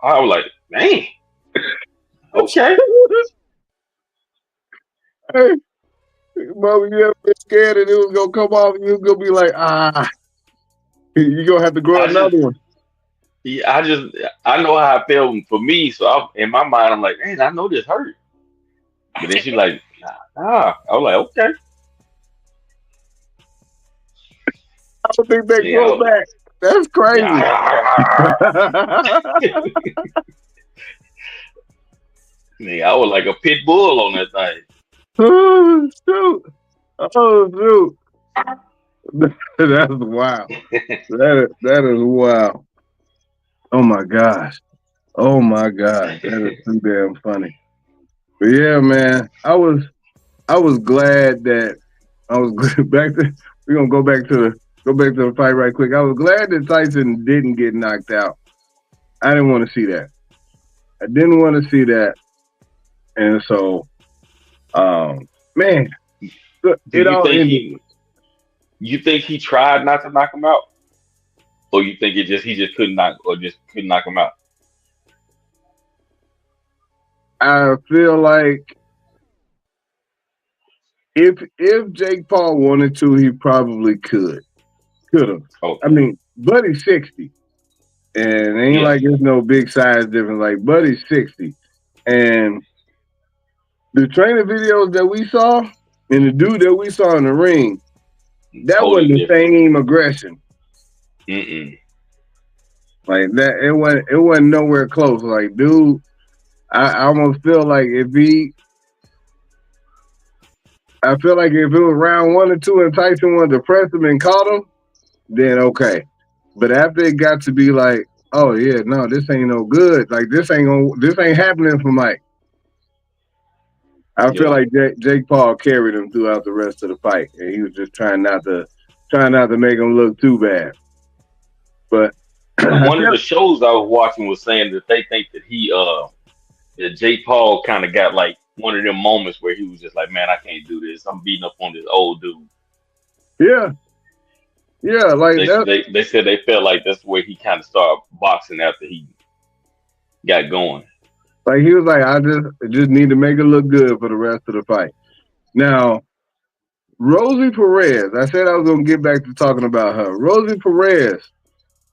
Speaker 2: I was like, man, okay.
Speaker 1: Hey, mama, you ever been scared that it was gonna come off and you was gonna be like, you gonna have to grow
Speaker 2: I
Speaker 1: another
Speaker 2: just,
Speaker 1: one.
Speaker 2: yeah, I know how I felt for me. So in my mind, I'm like, man, I know this hurt. But then she's like, nah. I was like, okay.
Speaker 1: I don't think they
Speaker 2: Yeah,
Speaker 1: grow back. That's crazy.
Speaker 2: yeah. Yeah, I was like a pit bull on that thing.
Speaker 1: Oh shoot! Oh shoot! That's wild. That is wild. Oh my gosh. Oh my gosh. That is too damn funny. But yeah, man, I was glad that I was back to. We're gonna go back to the fight right quick. I was glad that Tyson didn't get knocked out. I didn't want to see that. I didn't want to see that, and so, man,
Speaker 2: Do
Speaker 1: it
Speaker 2: you
Speaker 1: all
Speaker 2: think
Speaker 1: ended.
Speaker 2: you think he tried not to knock him out, or you think he just couldn't knock or just couldn't knock him out?
Speaker 1: I feel like if Jake Paul wanted to, he probably could have. I
Speaker 2: Okay,
Speaker 1: mean, Buddy's 60, and it ain't
Speaker 2: yeah,
Speaker 1: like there's no big size difference. Like Buddy's 60, and the training videos that we saw and the dude that we saw in the ring, that wasn't
Speaker 2: totally
Speaker 1: the
Speaker 2: different.
Speaker 1: same aggression.
Speaker 2: Mm-mm.
Speaker 1: Like that, it wasn't nowhere close. Like, dude, I almost feel like I feel like if it was round one or two and Tyson wanted to press him and caught him, then okay. But after it got to be like, oh yeah, no, this ain't no good. Like this ain't happening for Mike. I feel
Speaker 2: Yeah.
Speaker 1: like Jake Paul carried him throughout the rest of the fight, and he was just trying not to make him look too bad. But I
Speaker 2: One of
Speaker 1: feel
Speaker 2: the shows I was watching was saying that they think that that Jake Paul kind of got like one of them moments where he was just like, man, I can't do this. I'm beating up on this old dude.
Speaker 1: Yeah, yeah, like that.
Speaker 2: They said they felt like that's where he kind of started boxing after he got going.
Speaker 1: Like he was like, I just need to make it look good for the rest of the fight. Now, Rosie Perez, I said I was gonna get back to talking about her. Rosie Perez,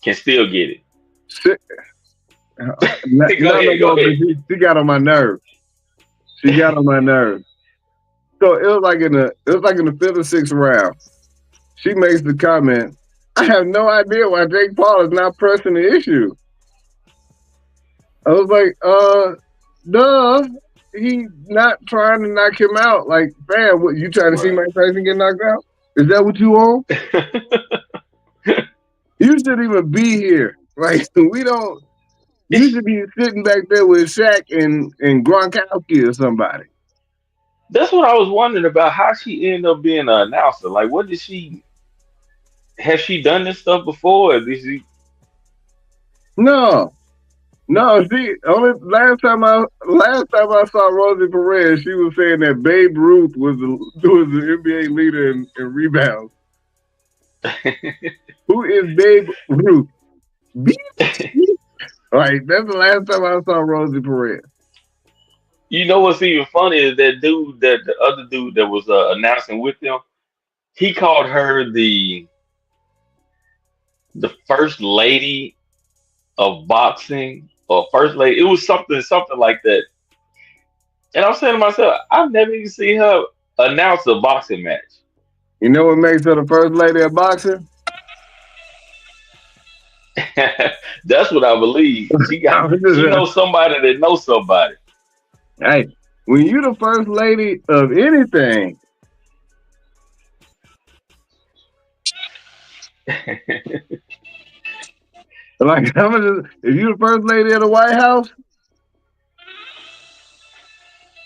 Speaker 2: Can still get it.
Speaker 1: she, no,
Speaker 2: Go ahead,
Speaker 1: no,
Speaker 2: go ahead.
Speaker 1: she got on my nerves. She got on my nerves. So it was like in the fifth or sixth round. She makes the comment, I have no idea why Jake Paul is not pressing the issue. I was like, duh. He not trying to knock him out. Like, fam, what you trying to see
Speaker 2: Right.
Speaker 1: Mike Tyson get knocked out? Is that what you want? You shouldn't even be here. Like, we don't. You should be sitting back there with Shaq and Gronkowski or somebody.
Speaker 2: That's what I was wondering about. How she ended up being an announcer? Like, what did she? Has she done this stuff before? Or did she?
Speaker 1: No, no. See, only last time I saw Rosie Perez, she was saying that Babe Ruth was the NBA leader in rebounds. Who is Babe Ruth? Like that's the last time I saw Rosie Perez.
Speaker 2: You know what's even funny is that dude, that the other dude that was announcing with them, he called her the first lady of boxing or first lady. It was something like that. And I'm saying to myself, I've never even seen her announce a boxing match.
Speaker 1: You know what makes her the first lady of boxing?
Speaker 2: That's what I believe. She knows somebody that knows somebody.
Speaker 1: Hey, when you the first lady of anything, like if you the first lady of the White House,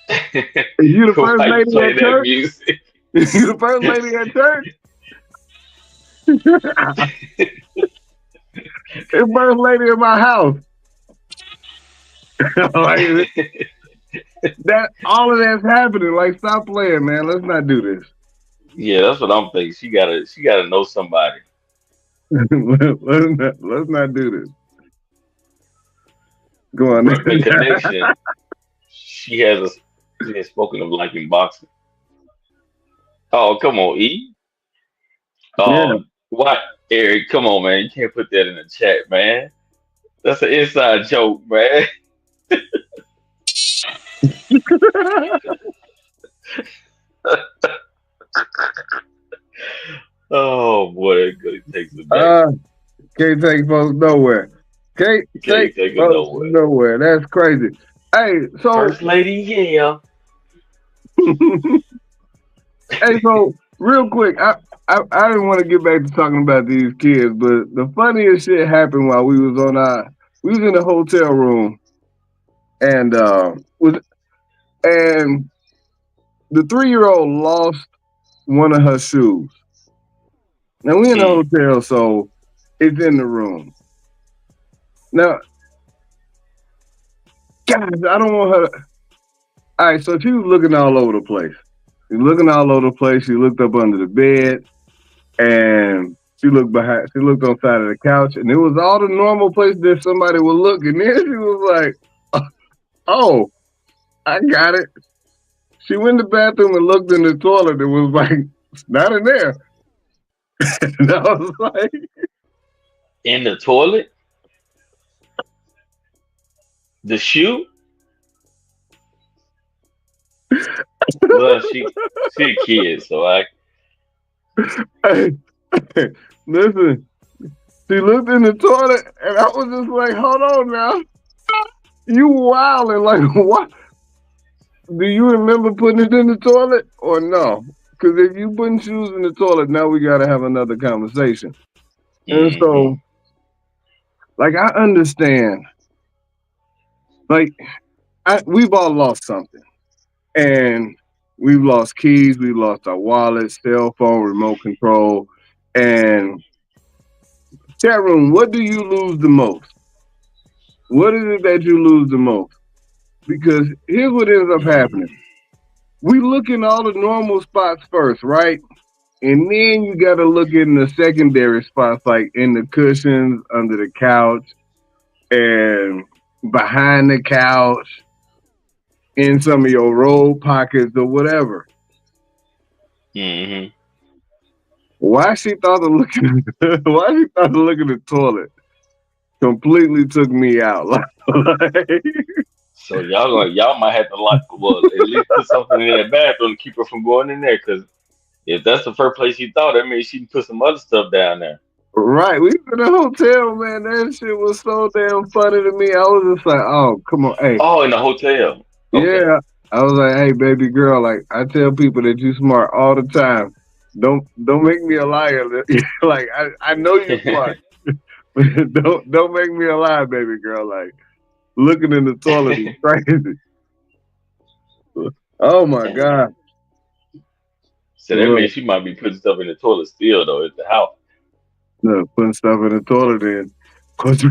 Speaker 1: if you the first
Speaker 2: Why you
Speaker 1: lady
Speaker 2: play
Speaker 1: at
Speaker 2: that
Speaker 1: church,
Speaker 2: music?
Speaker 1: if you the first lady at church, it's first lady of my house. Like that, all of that's happening. Like, stop playing, man. Let's not do this.
Speaker 2: Yeah, that's what I'm thinking. She gotta know somebody.
Speaker 1: let's not do this. Go on.
Speaker 2: Brooklyn connection. She has spoken of liking boxing. Oh, come on, E.
Speaker 1: Yeah.
Speaker 2: What, Eric? Come on, man. You can't put that in the chat, man. That's an inside joke, man. Oh boy, that good takes it back.
Speaker 1: Can't take folks nowhere. Can't
Speaker 2: Can't
Speaker 1: take
Speaker 2: take it
Speaker 1: folks
Speaker 2: nowhere.
Speaker 1: nowhere. That's crazy. Hey, so
Speaker 2: First lady, yeah.
Speaker 1: hey, so real quick, I didn't want to get back to talking about these kids, but the funniest shit happened while we was in a hotel room and and the 3-year-old lost one of her shoes. Now we in the
Speaker 2: Mm,
Speaker 1: hotel, so it's in the room. Now, guys, I don't want her. All right, so she was looking all over the place. She was looking all over the place. She looked up under the bed, and she looked behind. She looked on the side of the couch, and it was all the normal places that somebody would look. And then she was like, "Oh, I got it." She went to the bathroom and looked in the toilet. It was like, it's not in there. And I was like,
Speaker 2: in the toilet, the shoe. Well, she a kid, so I
Speaker 1: hey, listen. She looked in the toilet, and I was just like, hold on now. You wilding. Like, what? Do you remember putting it in the toilet or no? Because if you putting shoes in the toilet, now we got to have another conversation. And
Speaker 2: hmm
Speaker 1: so, like, I understand. Like, we've all lost something. And we've lost keys, we've lost our wallets, cell phone, remote control. And chat room, what do you lose the most? What is it that you lose the most? because here's what ends up happening. We look in all the normal spots first, right? And then you got to look in the secondary spots, like in the cushions, under the couch, and behind the couch, in some of your robe pockets or whatever.
Speaker 2: Mm-hmm.
Speaker 1: Why she thought of looking? Why she thought of looking at the toilet? Completely took me out. Like,
Speaker 2: So y'all might have to at least put something in that bathroom to keep her from going in there. Because if that's the first place she thought, that means she can put some other stuff down there.
Speaker 1: right, we was in a hotel, man. That shit was so damn funny to me. I was just like, oh, come on, hey,
Speaker 2: Oh, in the hotel. Okay.
Speaker 1: yeah. I was like, hey, baby girl, like I tell people that you smart all the time. Don't make me a liar. Like I know you smart. Don't make me a liar, baby girl. Like looking in the toilet is crazy. Oh my
Speaker 2: Damn.
Speaker 1: god.
Speaker 2: So that
Speaker 1: Look,
Speaker 2: means she might be putting stuff in the toilet still though at the house.
Speaker 1: look, putting stuff in the toilet in. 'Cause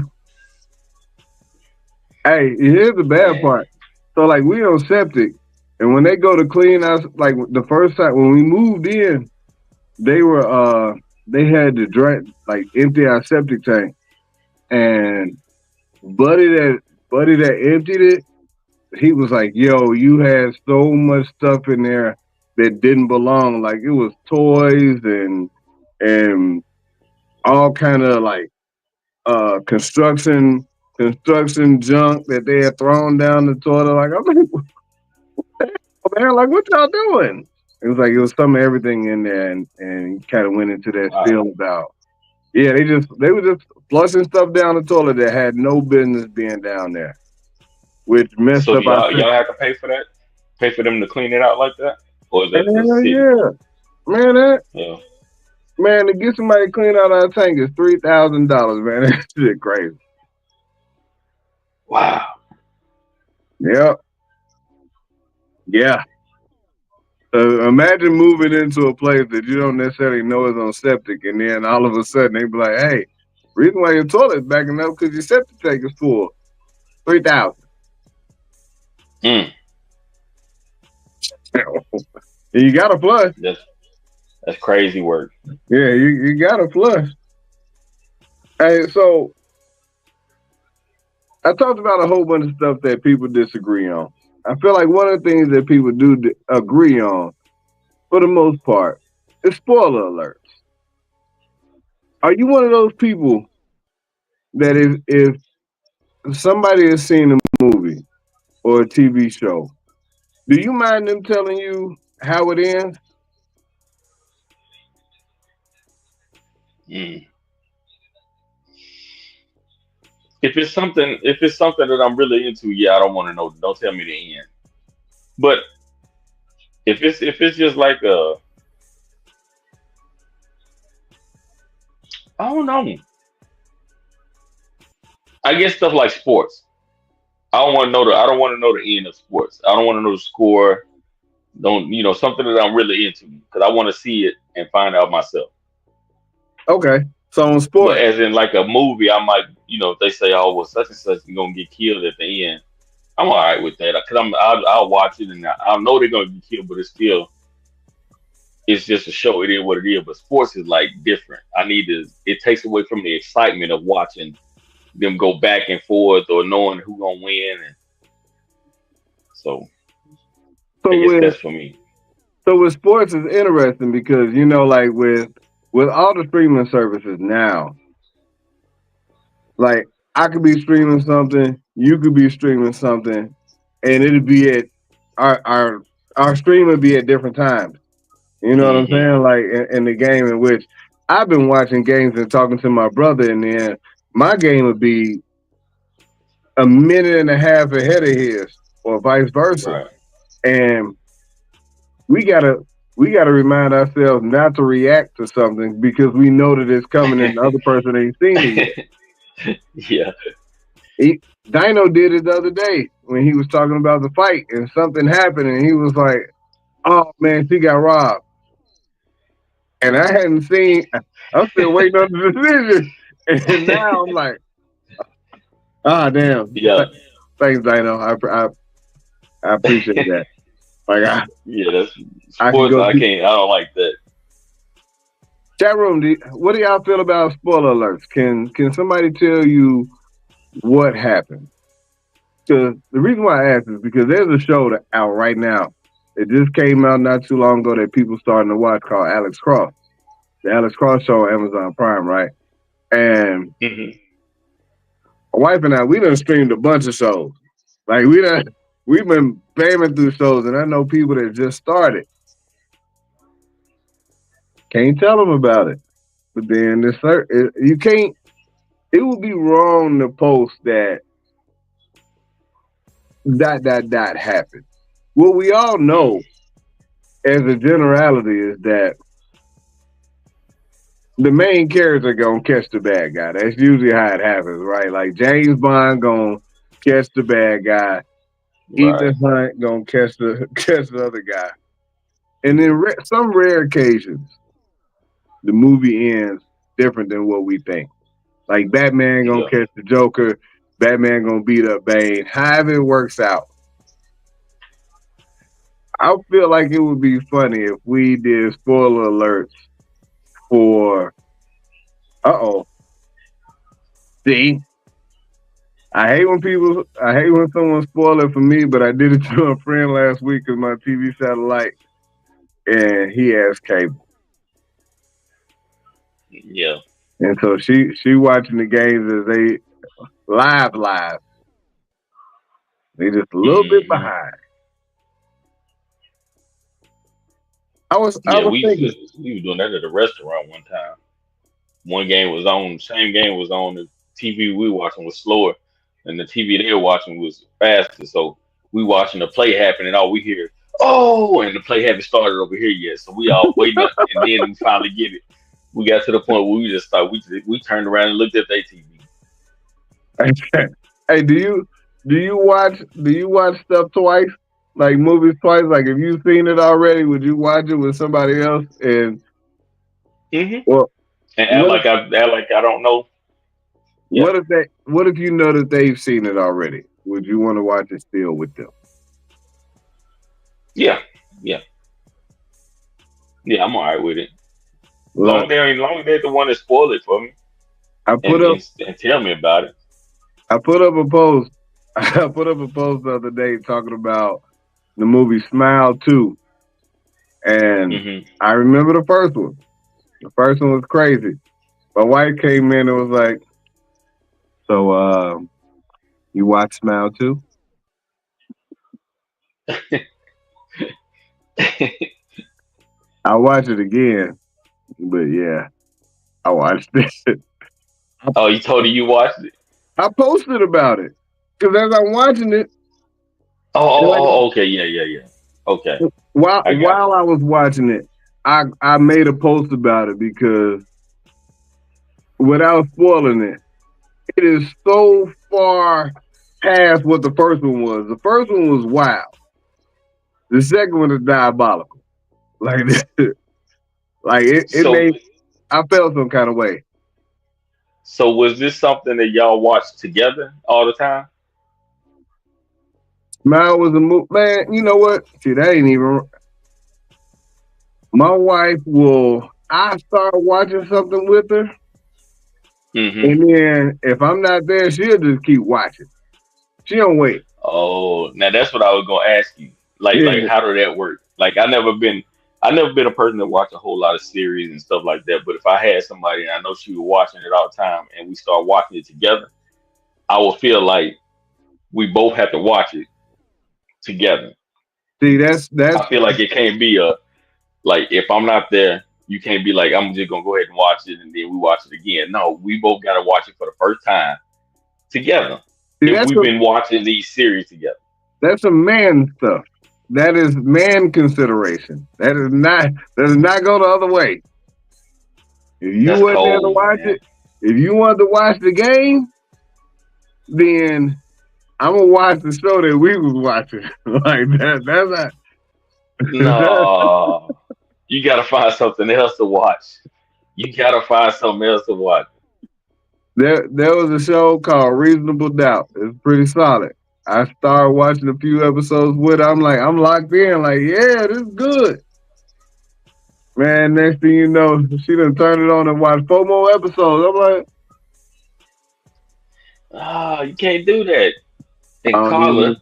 Speaker 1: hey, here's the bad
Speaker 2: Man.
Speaker 1: part. So like we on septic, and when they go to clean us, like the first time when we moved in, they were they had to like empty our septic tank, and buddy that buddy that emptied it, he was like, "Yo, you had so much stuff in there that didn't belong. Like it was toys and all kind of like construction junk that they had thrown down the toilet. Like I'm like, man, like what y'all doing? It was like it was some of everything in there, and kind of went into that spiel
Speaker 2: Wow.
Speaker 1: about yeah, they were just flushing stuff down the toilet that had no business being down there, which messed
Speaker 2: So do
Speaker 1: up our
Speaker 2: y'all have to pay for that? Pay for them to clean it out like that? Or is that the
Speaker 1: hell
Speaker 2: city?
Speaker 1: yeah, man.
Speaker 2: Yeah.
Speaker 1: Man, to get somebody to clean out our tank is $3,000, man. That shit crazy.
Speaker 2: Wow.
Speaker 1: Yep, yeah. Imagine moving into a place that you don't necessarily know is on septic, and then all of a sudden they be like, "Hey, reason why your toilet's backing up because your septic tank is full. 3,000.
Speaker 2: Mm.
Speaker 1: And you got to flush.
Speaker 2: That's that's crazy work.
Speaker 1: Yeah, you got to flush. Hey, so I talked about a whole bunch of stuff that people disagree on. I feel like one of the things that people do agree on, for the most part, is spoiler alerts. Are you one of those people that if somebody has seen a movie or a TV show, do you mind them telling you how it ends?
Speaker 2: Mm. If it's something that I'm really into, yeah, I don't want to know. Don't tell me the end. But if it's just like I don't know. I guess stuff like sports. I don't want to know the end of sports. I don't want to know the score. Don't something that I'm really into because I want to see it and find out myself.
Speaker 1: Okay, so on
Speaker 2: But
Speaker 1: sports,
Speaker 2: as in like a movie, I might if they say, oh well, such and such is gonna get killed at the end, I'm all right with that because I'll watch it and I'll know they're gonna get killed, but it's just a show. It is what it is. But sports is like different. It takes away from the excitement of watching them go back and forth or knowing who gonna win. And so
Speaker 1: so
Speaker 2: I guess
Speaker 1: with
Speaker 2: that's for me.
Speaker 1: sports is interesting because like with all the streaming services now, like I could be streaming something, you could be streaming something, and it'd be at our our our stream would be at different times. You know what I'm
Speaker 2: Hmm.
Speaker 1: saying? Like in the game in which I've been watching games and talking to my brother, and then my game would be a minute and a half ahead of his, or vice versa.
Speaker 2: Right.
Speaker 1: And we gotta we gotta remind ourselves not to react to something because we know that it's coming and the other person ain't seen it yet.
Speaker 2: Yeah.
Speaker 1: Dino did it the other day when he was talking about the fight and something happened and he was like, "Oh man, she got robbed," and I hadn't seen. I'm still waiting on the decision, and now I'm like, "Ah, damn."
Speaker 2: Yeah.
Speaker 1: Thanks, Dino. I appreciate that. Like
Speaker 2: Yeah, that's
Speaker 1: I can
Speaker 2: sports.
Speaker 1: go
Speaker 2: I
Speaker 1: see.
Speaker 2: can't. I don't like that.
Speaker 1: Chat room. What do y'all feel about spoiler alerts? Can somebody tell you what happened? Because the reason why I ask is because there's a show that out right now. It just came out not too long ago that people starting to watch called Alex Cross. The Alex Cross show on Amazon Prime, right? And
Speaker 2: Hmm.
Speaker 1: my wife and I, we done streamed a bunch of shows. Like we've been bamming through shows, and I know people that just started. Can't tell them about it. But then you can't. It would be wrong to post that dot happened. What we all know as a generality is that the main character gonna catch the bad guy. That's usually how it happens, right? Like James Bond gonna catch the bad guy.
Speaker 2: Right.
Speaker 1: Ethan Hunt gonna catch the catch the other guy. And in some rare occasions, the movie ends different than what we think. Like Batman gonna
Speaker 2: Yeah.
Speaker 1: catch the Joker, Batman gonna beat up Bane. However it works out, I feel like it would be funny if we did spoiler alerts for. Uh oh, see, I hate when someone spoil it for me, but I did it to a friend last week because my TV satellite and he has cable,
Speaker 2: Yeah.
Speaker 1: and so she watching the games as they live. They just a little bit
Speaker 2: Hmm.
Speaker 1: behind. I
Speaker 2: Yeah.
Speaker 1: was thinking,
Speaker 2: We were doing that at a restaurant one time. One game was on. Same game was on. The TV we were watching was slower, and the TV they were watching was faster. So we watching the play happen, and all we hear, "Oh!" and the play haven't started over here yet. So we all waiting, and then we finally get it. We got to the point where we just thought we turned around and looked at their TV.
Speaker 1: hey, do you watch stuff twice? Like movies twice? Like if you've seen it already, would you watch it with somebody else? And
Speaker 2: Hmm.
Speaker 1: well,
Speaker 2: And
Speaker 1: what if
Speaker 2: act like I don't know. Yeah,
Speaker 1: what if you know that they've seen it already? Would you want to watch it still with them?
Speaker 2: yeah, yeah, yeah. I'm all right with it.
Speaker 1: Look,
Speaker 2: Long as they're the one that spoil it for me
Speaker 1: I put up
Speaker 2: and tell me about it.
Speaker 1: I put up a post. I put up a post the other day talking about the movie Smile 2. And
Speaker 2: Hmm.
Speaker 1: I remember the first one. The first one was crazy. My wife came in and was like, "So you watch Smile 2?" I watched it again, but yeah, I watched it.
Speaker 2: Oh, you told her you watched it?
Speaker 1: I posted about it because as I'm watching it, and like
Speaker 2: Okay, yeah, yeah, yeah. Okay, I got
Speaker 1: while I was watching it, I made a post about it because without spoiling it, it is so far past what the first one was. The first one was wild. The second one is diabolical. Like like
Speaker 2: you.
Speaker 1: it made I felt some kind of way.
Speaker 2: So was this something that y'all watched together all the time?
Speaker 1: Smile was a move, man. You know what? See, that ain't even. My wife will. I start watching something with her,
Speaker 2: Hmm.
Speaker 1: and then if I'm not there, she'll just keep watching. She don't wait.
Speaker 2: Oh, now that's what I was gonna ask you. Like
Speaker 1: Yeah.
Speaker 2: how did that work? Like I never been a person that watched a whole lot of series and stuff like that. But if I had somebody and I know she was watching it all the time and we start watching it together, I would feel like we both have to watch it together.
Speaker 1: See, that's
Speaker 2: I feel like it can't be a like if I'm not there, you can't be like I'm just gonna go ahead and watch it and then we watch it again. No, we both gotta watch it for the first time together.
Speaker 1: see
Speaker 2: If we've been watching these series together.
Speaker 1: that's a man stuff. That is man consideration. That does not go the other way. If you
Speaker 2: That's
Speaker 1: weren't there to
Speaker 2: cold,
Speaker 1: watch
Speaker 2: man.
Speaker 1: it, if you wanted to watch the game, then I'm gonna watch the show that we was watching. Like that. That's
Speaker 2: No, you gotta find something else to watch. You gotta find something else to watch.
Speaker 1: there was a show called Reasonable Doubt. It's pretty solid. I started watching a few episodes with her. I'm locked in. Like, yeah, this is good. Man, next thing you know, she done turned it on and watched 4 more episodes. I'm like,
Speaker 2: Ah, you can't do that.
Speaker 1: I
Speaker 2: And
Speaker 1: don't
Speaker 2: Carla,
Speaker 1: even,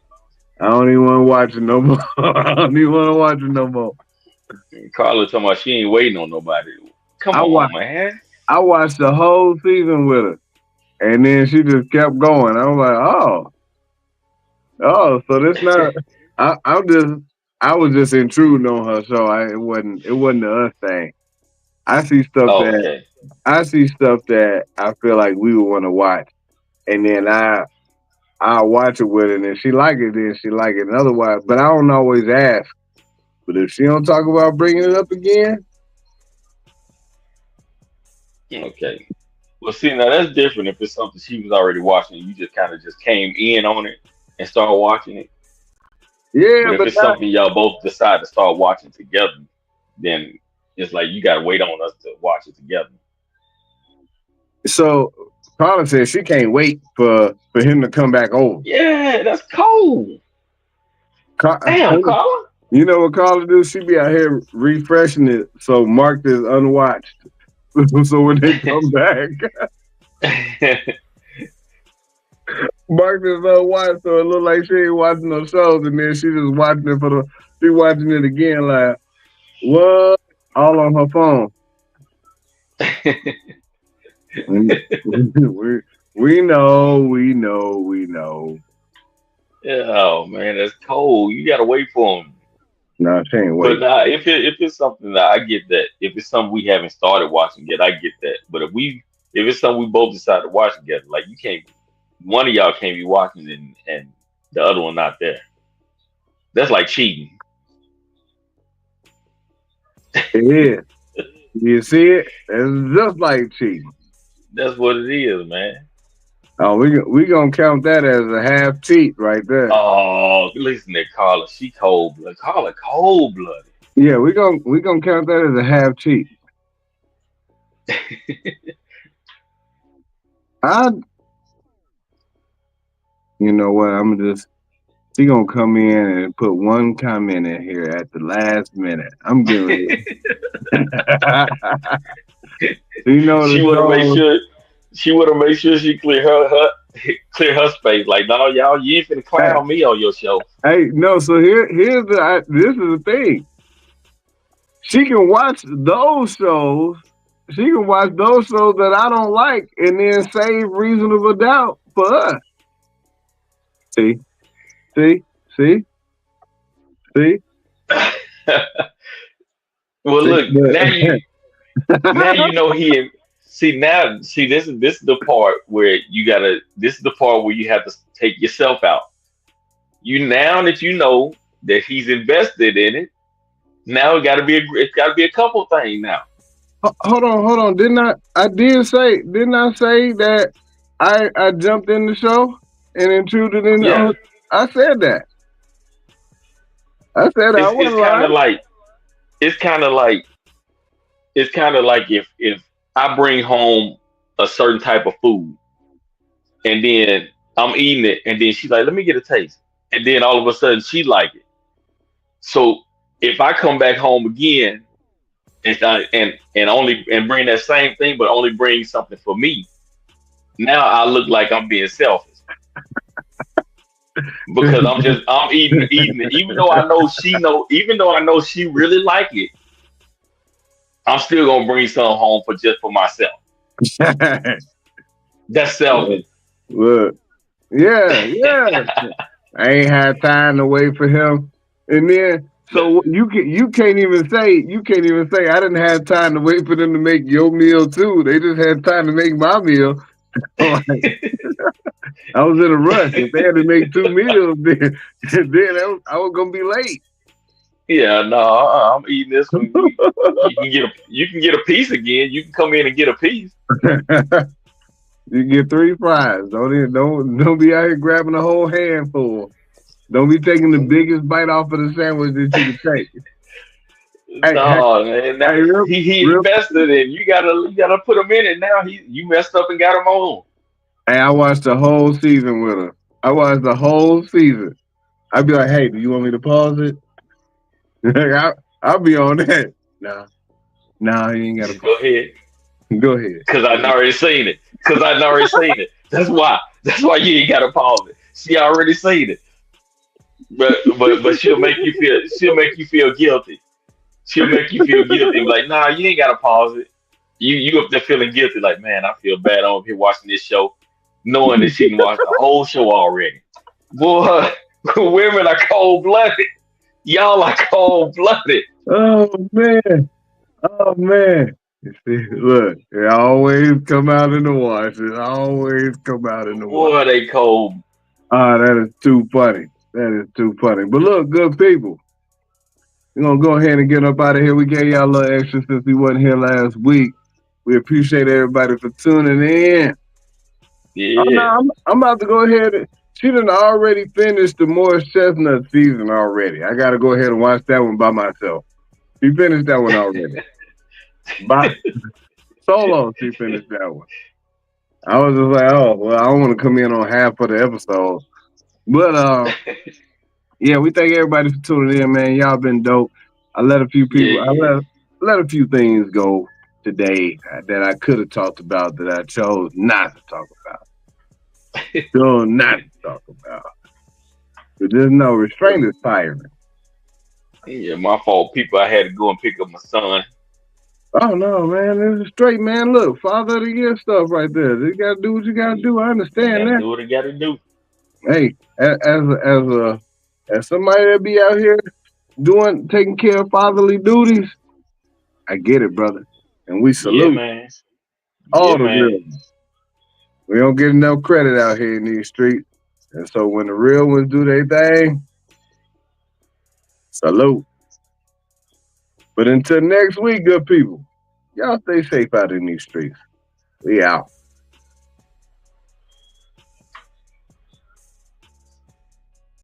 Speaker 1: I don't even want to watch it no more. I don't even want to watch it no more.
Speaker 2: Carla talking about she ain't waiting on nobody. Come
Speaker 1: I
Speaker 2: on,
Speaker 1: watched,
Speaker 2: man.
Speaker 1: I watched the whole season with her, and then she just kept going. I was like, so this not. I'm just, I was just intruding on her, so it wasn't a us thing. I see stuff that
Speaker 2: Okay.
Speaker 1: I see stuff that I feel like we would want to watch, and then I watch it with her, and if she like it, then she like it. And otherwise, but I don't always ask. But if she don't talk about bringing it up again,
Speaker 2: Okay. Well, see, now that's different if it's something she was already watching. You just kind of just came in on it and started watching it.
Speaker 1: yeah,
Speaker 2: But if
Speaker 1: but
Speaker 2: it's something y'all both decide to start watching together, then it's like you got to wait on us to watch it together.
Speaker 1: so Carla said she can't wait for him to come back over.
Speaker 2: Yeah, that's cold. Damn, Carla.
Speaker 1: You know what Carla do? She be out here refreshing it so marked as unwatched. So when they come back, marked as unwatched, so it look like she ain't watching no shows, and then she just watching it she watching it again like what? All on her phone. we we know.
Speaker 2: Oh man, that's cold. You gotta wait for them.
Speaker 1: No, she ain't
Speaker 2: But
Speaker 1: wait.
Speaker 2: now, if it's something that I get that, if it's something we haven't started watching yet, I get that. But if it's something we both decide to watch together, like you can't, one of y'all can't be watching and the other one not there. That's like cheating.
Speaker 1: It is. You see it? It's just like cheating.
Speaker 2: That's what it is, man.
Speaker 1: Oh, we gonna count that as a half cheat right there.
Speaker 2: Oh, listen to Carla. She cold blooded. Carla cold blooded.
Speaker 1: Yeah, we gonna count that as a half cheat. I, you know what? She gonna come in and put one comment in here at the last minute. I'm getting ready. You know
Speaker 2: She
Speaker 1: the
Speaker 2: want to make
Speaker 1: show.
Speaker 2: sure. She want to make sure she clear her space. Like, no, y'all, you ain't finna
Speaker 1: Hey,
Speaker 2: clown me on your show.
Speaker 1: hey, no. So this is the thing. She can watch those shows. She can watch those shows that I don't like, and then save reasonable doubt for us. See, see, see, see.
Speaker 2: Well,
Speaker 1: see
Speaker 2: look, now you know he. See, this is the part where you gotta. This is the part where you have to take yourself out. You now that you know that he's invested in it. Now it's got to be a couple things now.
Speaker 1: hold on. Didn't I say that I jumped in the show and intruded in
Speaker 2: Yeah,
Speaker 1: on? I said that. I said I
Speaker 2: it's
Speaker 1: wasn't
Speaker 2: kind of
Speaker 1: lying.
Speaker 2: like it's kind of like it's kind of like if I bring home a certain type of food and then I'm eating it and then she's like, let me get a taste, and then all of a sudden she like it. So if I come back home again and only and bring that same thing, but only bring something for me, now I look like I'm being selfish because I'm eating it, even though even though I know she really like it, I'm still gonna bring some home for just for myself. That's selfish.
Speaker 1: Look, yeah. I ain't had time to wait for him, and then so you can't even say I didn't have time to wait for them to make your meal too. They just had time to make my meal. Like, I was in a rush. If they had to make 2 meals, I was gonna be late.
Speaker 2: Yeah, no, I'm eating this one. You can get a piece again. You can come in and get a piece.
Speaker 1: You get 3 fries. Don't be out here grabbing a whole handful. Don't be taking the biggest bite off of the sandwich that you can take. Hey, hey,
Speaker 2: No, man, now
Speaker 1: hey, real,
Speaker 2: he
Speaker 1: real.
Speaker 2: invested in you gotta put him in it now. You messed up and got him on.
Speaker 1: Hey, I watched the whole season with her. I watched the whole season. I'd be like, "Hey, do you want me to pause it?" I'll be on that. Nah, you ain't got to
Speaker 2: Go
Speaker 1: pause.
Speaker 2: ahead.
Speaker 1: Go ahead.
Speaker 2: Cause I'd already seen it. Cause I'd already seen it. That's why. That's why you ain't gotta pause it. She already seen it. But she'll make you feel. She'll make you feel guilty. She'll make you feel guilty. And be like, nah, you ain't gotta pause it. You up there feeling guilty, like, man, I feel bad. I'm up here watching this show, knowing that she can watch the whole show already. Boy, women are cold blooded. Y'all are cold blooded.
Speaker 1: Oh man. Oh man. You see, look, it always come out in the wash. It always come out in the wash.
Speaker 2: Boy, they cold.
Speaker 1: Ah, that is too funny. That is too funny. But look, good people, we're gonna go ahead and get up out of here. We gave y'all a little extra since we wasn't here last week. We appreciate everybody for tuning in. Oh no,
Speaker 2: Yeah.
Speaker 1: I'm about to go ahead and she done already finished the Morris Chestnut season already. I gotta go ahead and watch that one by myself. She finished that one already. By solo, she finished that one. I was just like, oh well, I don't want to come in on half of the episode. But yeah, we thank everybody for tuning in, man. Y'all been dope. I let a few
Speaker 2: Yeah,
Speaker 1: people I
Speaker 2: yeah.
Speaker 1: let a few things go today that I could have talked about that I chose not to talk about. So not to talk about. But there's no restraint is tiring.
Speaker 2: Yeah, my fault. People, I had to go and pick up my son.
Speaker 1: Oh no, man, this is straight, man. Look, Father of the Year stuff right there. You gotta do what you gotta do. I
Speaker 2: I
Speaker 1: understand
Speaker 2: gotta
Speaker 1: that.
Speaker 2: do what I gotta do.
Speaker 1: Hey, as somebody that be out here doing taking care of fatherly duties, I get it, brother. And we
Speaker 2: Yeah,
Speaker 1: salute
Speaker 2: man. Yeah,
Speaker 1: all the
Speaker 2: man.
Speaker 1: real ones. We don't get enough credit out here in these streets. And so when the real ones do their thing, salute. But until next week, good people, y'all stay safe out in these streets. We out.